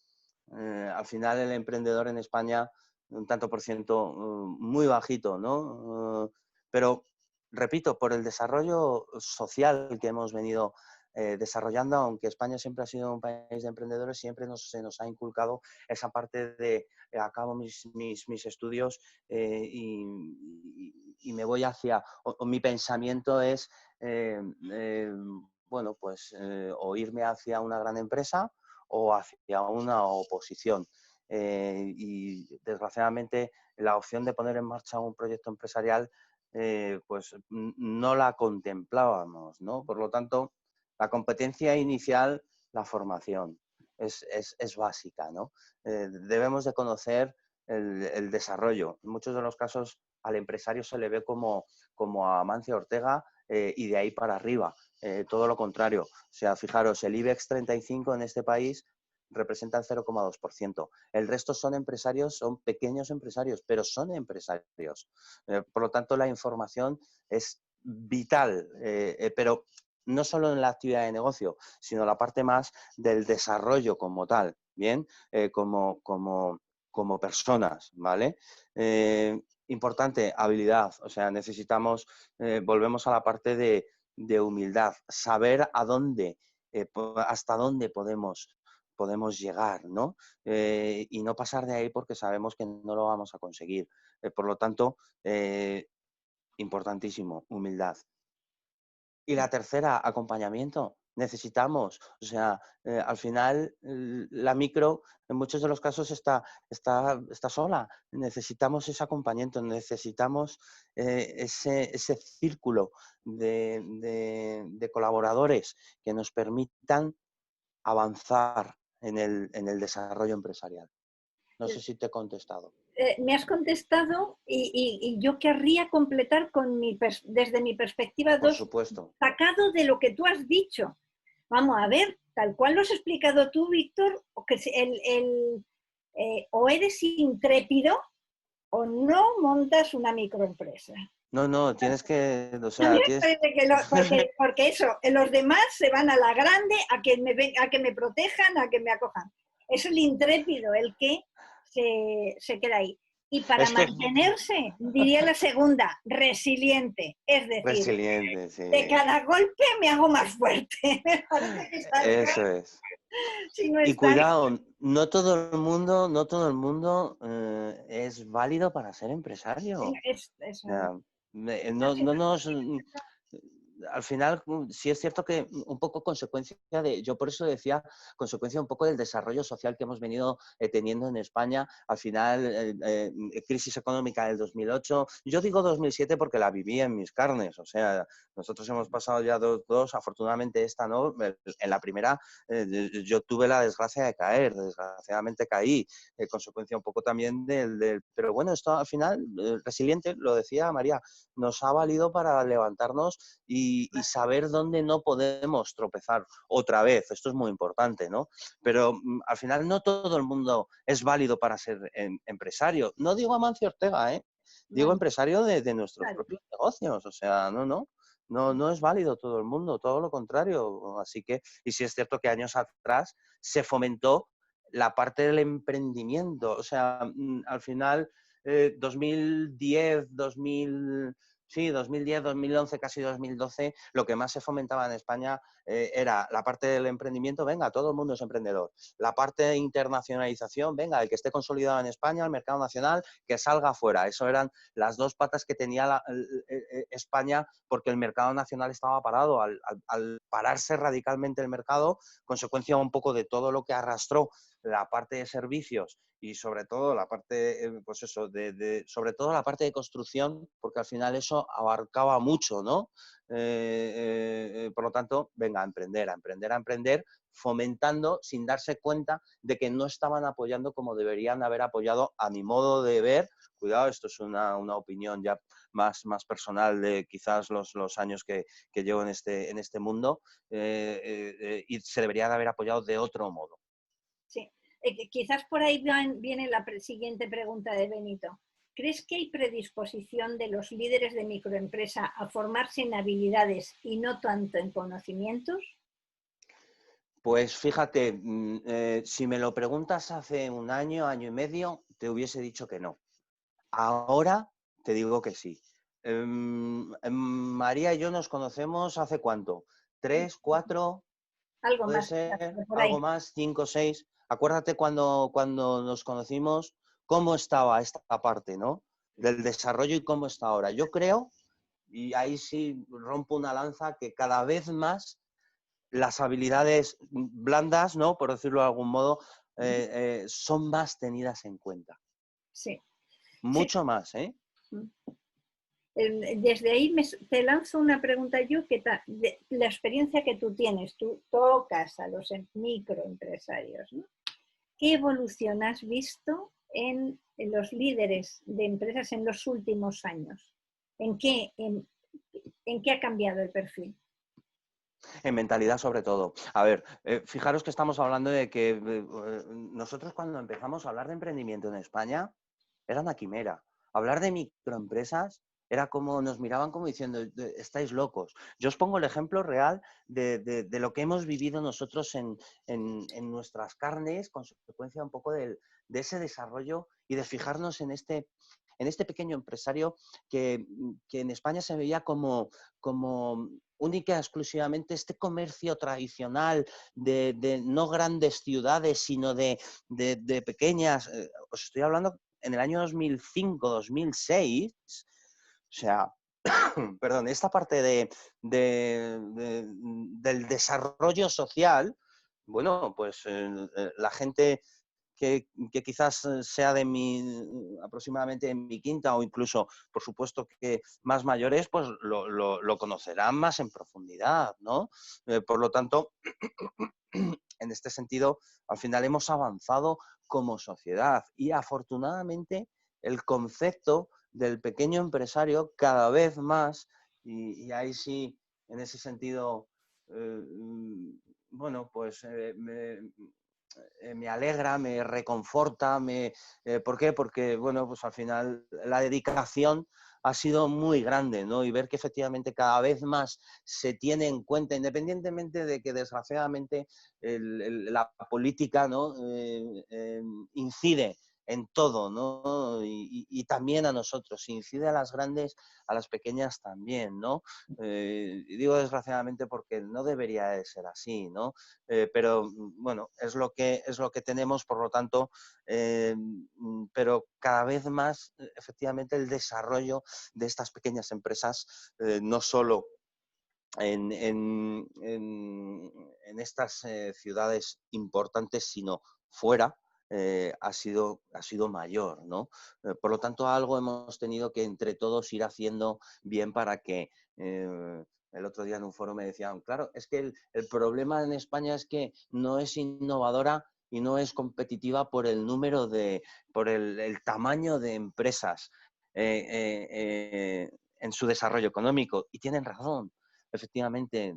al final el emprendedor en España, un tanto por ciento muy bajito, ¿no? Pero, repito, por el desarrollo social que hemos venido desarrollando, aunque España siempre ha sido un país de emprendedores, siempre se nos ha inculcado esa parte de acabo mis estudios y me voy hacia, o mi pensamiento es, bueno, pues o irme hacia una gran empresa o hacia una oposición. Y desgraciadamente la opción de poner en marcha un proyecto empresarial pues no la contemplábamos, ¿no? Por lo tanto, la competencia inicial, la formación, es básica, ¿no? Debemos de conocer el desarrollo. En muchos de los casos al empresario se le ve como a Amancio Ortega y de ahí para arriba. Todo lo contrario. O sea, fijaros, el IBEX 35 en este país representa el 0,2%. El resto son empresarios, son pequeños empresarios, pero son empresarios. Por lo tanto, la información es vital, pero no solo en la actividad de negocio, sino la parte más del desarrollo como tal, ¿bien? Como personas, ¿vale? Importante, habilidad, o sea, necesitamos, volvemos a la parte de humildad, saber hasta dónde podemos llegar, ¿no? Y no pasar de ahí porque sabemos que no lo vamos a conseguir. Por lo tanto, importantísimo, humildad. Y la tercera, acompañamiento. Necesitamos, o sea, al final la micro en muchos de los casos está sola. Necesitamos ese acompañamiento, necesitamos ese círculo de colaboradores que nos permitan avanzar en el desarrollo empresarial. No sé si te he contestado. Me has contestado y yo querría completar desde mi perspectiva Por dos supuesto. sacado de lo que tú has dicho. Vamos a ver, tal cual lo has explicado tú, Víctor, o eres intrépido o no montas una microempresa. No, no, tienes que, o A mí sea, me parece que porque eso, los demás se van a la grande a que me protejan, a que me acojan. Es el intrépido el que se queda ahí. Y para Es que mantenerse, diría la segunda, resiliente. Es decir, resiliente, de sí. cada golpe me hago más fuerte. Me parece que Eso es. si no Y estás... cuidado, no todo el mundo es válido para ser empresario. O sea, no nos... Al final, sí es cierto que un poco consecuencia yo por eso decía, consecuencia un poco del desarrollo social que hemos venido teniendo en España. Al final, crisis económica del 2008, yo digo 2007 porque la viví en mis carnes, o sea, nosotros hemos pasado ya dos, afortunadamente esta no, en la primera yo tuve la desgracia de caer, desgraciadamente caí, consecuencia un poco también pero bueno, esto al final, resiliente, lo decía María, nos ha valido para levantarnos y saber dónde no podemos tropezar otra vez. Esto es muy importante, ¿no? Pero al final no todo el mundo es válido para ser empresario. No digo Amancio Ortega, ¿eh? Digo empresario de nuestros propios negocios. O sea, no es válido todo el mundo, todo lo contrario. Así que, y sí es cierto que años atrás se fomentó la parte del emprendimiento. O sea, al final, 2010, 2000... Sí, 2010, 2011, casi 2012, lo que más se fomentaba en España era la parte del emprendimiento, venga, todo el mundo es emprendedor. La parte de internacionalización, venga, el que esté consolidado en España, el mercado nacional, que salga afuera. Eso eran las dos patas que tenía España porque el mercado nacional estaba parado. Al pararse radicalmente el mercado, consecuencia un poco de todo lo que arrastró la parte de servicios y sobre todo la parte, pues eso, sobre todo la parte de construcción, porque al final eso abarcaba mucho, ¿no? Por lo tanto, venga, a emprender, fomentando sin darse cuenta de que no estaban apoyando como deberían haber apoyado, a mi modo de ver. Cuidado, esto es una opinión ya más personal de quizás los años que llevo en este mundo, y se deberían haber apoyado de otro modo. Sí. Quizás por ahí viene la siguiente pregunta de Benito. ¿Crees que hay predisposición de los líderes de microempresa a formarse en habilidades y no tanto en conocimientos? Pues fíjate, si me lo preguntas hace un año, año y medio, te hubiese dicho que no. Ahora te digo que sí. María y yo nos conocemos ¿hace cuánto? ¿3, 4? Algo Puede más, ser por algo ahí. más, 5, 6. Acuérdate cuando nos conocimos, cómo estaba esta parte, ¿no? Del desarrollo y cómo está ahora. Yo creo, y ahí sí rompo una lanza, que cada vez más las habilidades blandas, ¿no? Por decirlo de algún modo, son más tenidas en cuenta. Sí, sí. Mucho más, ¿eh? Desde ahí te lanzo una pregunta yo, la experiencia que tú tienes, tú tocas a los microempresarios, ¿no? ¿Qué evolución has visto en los líderes de empresas en los últimos años? ¿En qué ha cambiado el perfil? En mentalidad sobre todo. A ver, fijaros que estamos hablando de que nosotros cuando empezamos a hablar de emprendimiento en España era una quimera. Hablar de microempresas era como, nos miraban como diciendo, estáis locos. Yo os pongo el ejemplo real de lo que hemos vivido nosotros en nuestras carnes, consecuencia un poco de ese desarrollo y de fijarnos en este pequeño empresario que en España se veía como única y exclusivamente este comercio tradicional de no grandes ciudades, sino de pequeñas. Os estoy hablando en el año 2005, 2006, o sea, perdón, esta parte del desarrollo social, bueno, pues la gente que quizás sea de aproximadamente de mi quinta o incluso, por supuesto, que más mayores, pues lo conocerán más en profundidad, ¿no? Por lo tanto, en este sentido, al final hemos avanzado como sociedad y afortunadamente el concepto del pequeño empresario cada vez más, y ahí sí, en ese sentido, bueno, pues me alegra, me reconforta, ¿por qué? Porque, bueno, pues al final la dedicación ha sido muy grande, ¿no? Y ver que efectivamente cada vez más se tiene en cuenta, independientemente de que desgraciadamente la política, ¿no? Incide en todo, ¿no? Y también a nosotros, incide a las grandes, a las pequeñas también, ¿no? Y digo desgraciadamente porque no debería de ser así, ¿no? Pero bueno, es lo que tenemos, por lo tanto, pero cada vez más, efectivamente, el desarrollo de estas pequeñas empresas, no solo en estas ciudades importantes, sino fuera, ha sido mayor, ¿no? Por lo tanto, algo hemos tenido que entre todos ir haciendo bien para que el otro día en un foro me decían, claro, es que el problema en España es que no es innovadora y no es competitiva por el número por el tamaño de empresas en su desarrollo económico. Y tienen razón, efectivamente,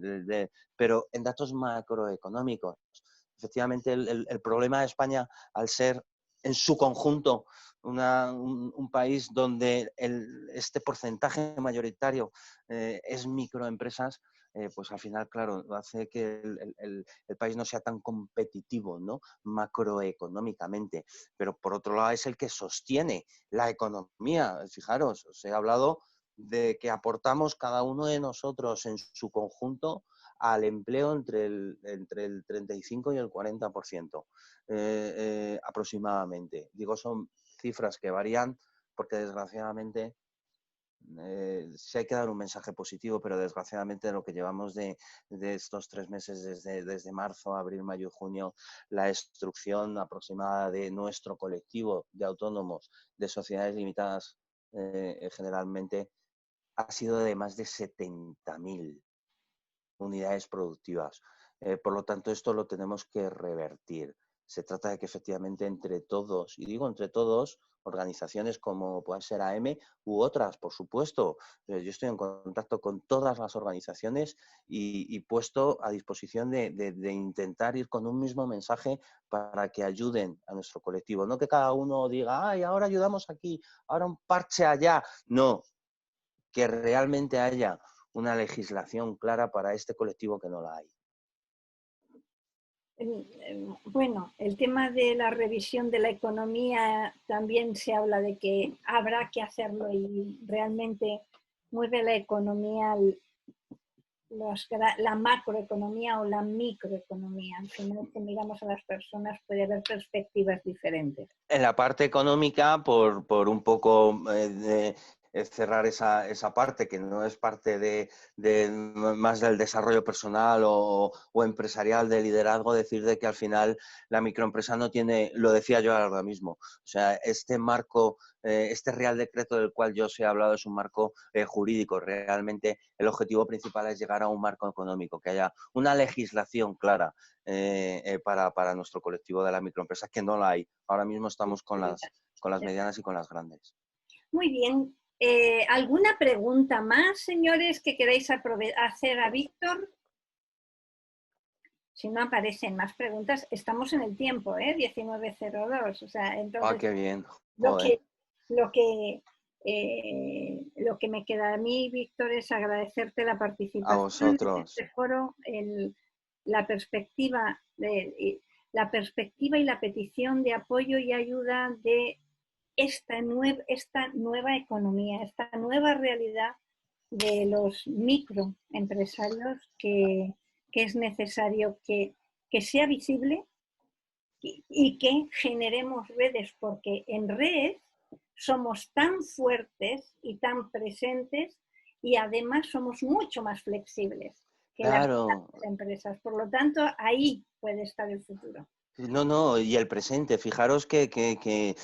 pero en datos macroeconómicos. Efectivamente, el problema de España, al ser en su conjunto un país donde este porcentaje mayoritario es microempresas, pues al final, claro, hace que el país no sea tan competitivo, ¿no? Macroeconómicamente. Pero por otro lado es el que sostiene la economía. Fijaros, os he hablado de que aportamos cada uno de nosotros en su conjunto al empleo entre el 35 y el 40%, aproximadamente. Digo, son cifras que varían porque desgraciadamente sí hay que dar un mensaje positivo, pero desgraciadamente lo que llevamos de estos 3 meses, desde marzo, abril, mayo y junio, la destrucción aproximada de nuestro colectivo de autónomos, de sociedades limitadas, generalmente ha sido de más de 70.000 unidades productivas. Por lo tanto, esto lo tenemos que revertir. Se trata de que efectivamente entre todos, y digo entre todos, organizaciones como puede ser AM u otras, por supuesto. Yo estoy en contacto con todas las organizaciones y puesto a disposición de intentar ir con un mismo mensaje para que ayuden a nuestro colectivo. No que cada uno diga, ay, ahora ayudamos aquí, ahora un parche allá. No, que realmente haya una legislación clara para este colectivo que no la hay. Bueno, el tema de la revisión de la economía también se habla de que habrá que hacerlo y realmente mueve la economía, la macroeconomía o la microeconomía. Al final, si miramos a las personas, puede haber perspectivas diferentes. En la parte económica, por un poco cerrar esa parte, que no es parte más del desarrollo personal o empresarial, de liderazgo, decir de que al final la microempresa no tiene, lo decía yo ahora mismo, o sea, este marco, este Real Decreto del cual yo os he hablado es un marco jurídico. Realmente el objetivo principal es llegar a un marco económico, que haya una legislación clara para nuestro colectivo de la microempresa, que no la hay. Ahora mismo estamos con las medianas y con las grandes. Muy bien. ¿Alguna pregunta más, señores, que queráis hacer a Víctor? Si no aparecen más preguntas, estamos en el tiempo, 19:02. O sea, entonces, Qué bien. lo que, lo que, lo que me queda a mí, Víctor, es agradecerte la participación A vosotros. en este foro, la perspectiva y la petición de apoyo y ayuda de esta nueva economía, esta nueva realidad de los microempresarios que es necesario que sea visible y que generemos redes, porque en redes somos tan fuertes y tan presentes y además somos mucho más flexibles que las Claro. empresas. Por lo tanto, ahí puede estar el futuro. No, no, y el presente. Fijaros que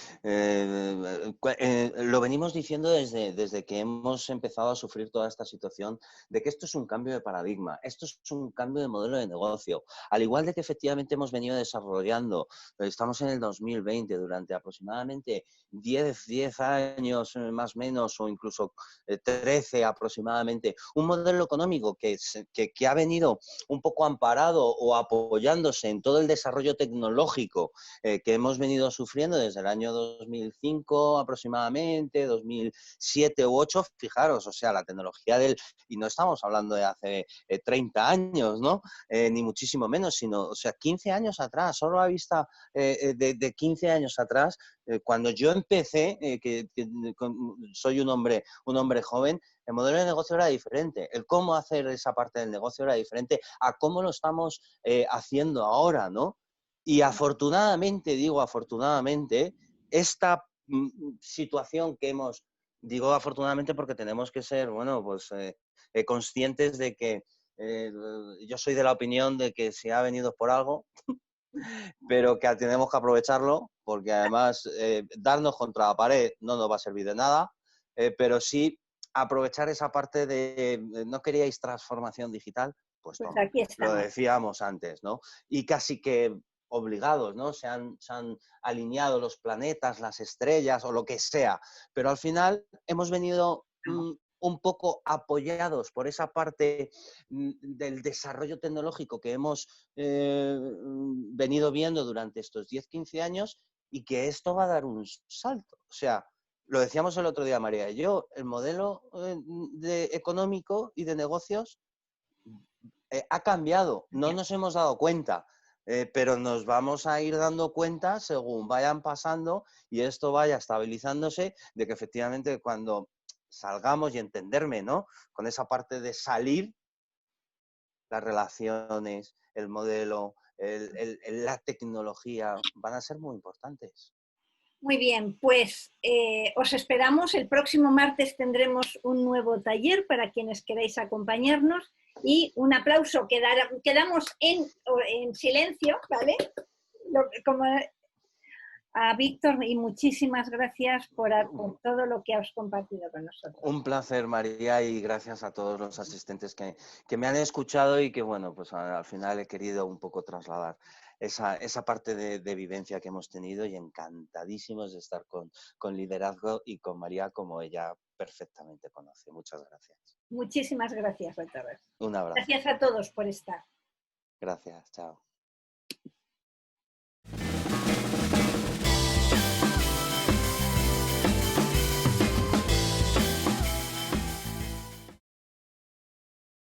lo venimos diciendo desde que hemos empezado a sufrir toda esta situación, de que esto es un cambio de paradigma, esto es un cambio de modelo de negocio. Al igual de que efectivamente hemos venido desarrollando, estamos en el 2020, durante aproximadamente 10 años más o menos, o incluso 13 aproximadamente, un modelo económico que ha venido un poco amparado o apoyándose en todo el desarrollo tecnológico que hemos venido sufriendo desde el año 2005 aproximadamente, 2007 u 2008, fijaros, o sea, la tecnología y no estamos hablando de hace 30 años, ¿no? Ni muchísimo menos, sino, o sea, 15 años atrás, solo a vista de 15 años atrás, cuando yo empecé, soy un hombre joven, el modelo de negocio era diferente, el cómo hacer esa parte del negocio era diferente a cómo lo estamos haciendo ahora, ¿no? Y afortunadamente, digo afortunadamente, esta situación que digo afortunadamente porque tenemos que ser, bueno, pues conscientes de que yo soy de la opinión de que si ha venido por algo, pero que tenemos que aprovecharlo, porque además darnos contra la pared no nos va a servir de nada, pero sí aprovechar esa parte de, ¿no queríais transformación digital? Pues Pues toma, aquí lo estamos. decíamos antes, ¿no? Y casi que obligados, ¿no? Se han alineado los planetas, las estrellas o lo que sea, pero al final hemos venido un poco apoyados por esa parte del desarrollo tecnológico que hemos venido viendo durante estos 10-15 años y que esto va a dar un salto. O sea, lo decíamos el otro día, María y yo, el modelo económico y de negocios ha cambiado, no nos hemos dado cuenta, pero nos vamos a ir dando cuenta según vayan pasando y esto vaya estabilizándose de que efectivamente cuando salgamos y entenderme, ¿no? Con esa parte de salir, las relaciones, el modelo, la tecnología van a ser muy importantes. Muy bien, pues os esperamos. El próximo martes tendremos un nuevo taller para quienes queráis acompañarnos y un aplauso. Quedamos en silencio, ¿vale? Como a Víctor y muchísimas gracias por todo lo que has compartido con nosotros. Un placer, María, y gracias a todos los asistentes que me han escuchado y que, bueno, pues al final he querido un poco trasladar esa parte de vivencia que hemos tenido y encantadísimos de estar con liderazgo y con María como ella perfectamente conoce. Muchas gracias. Muchísimas gracias, Retorres. Un abrazo. Gracias a todos por estar. Gracias, chao.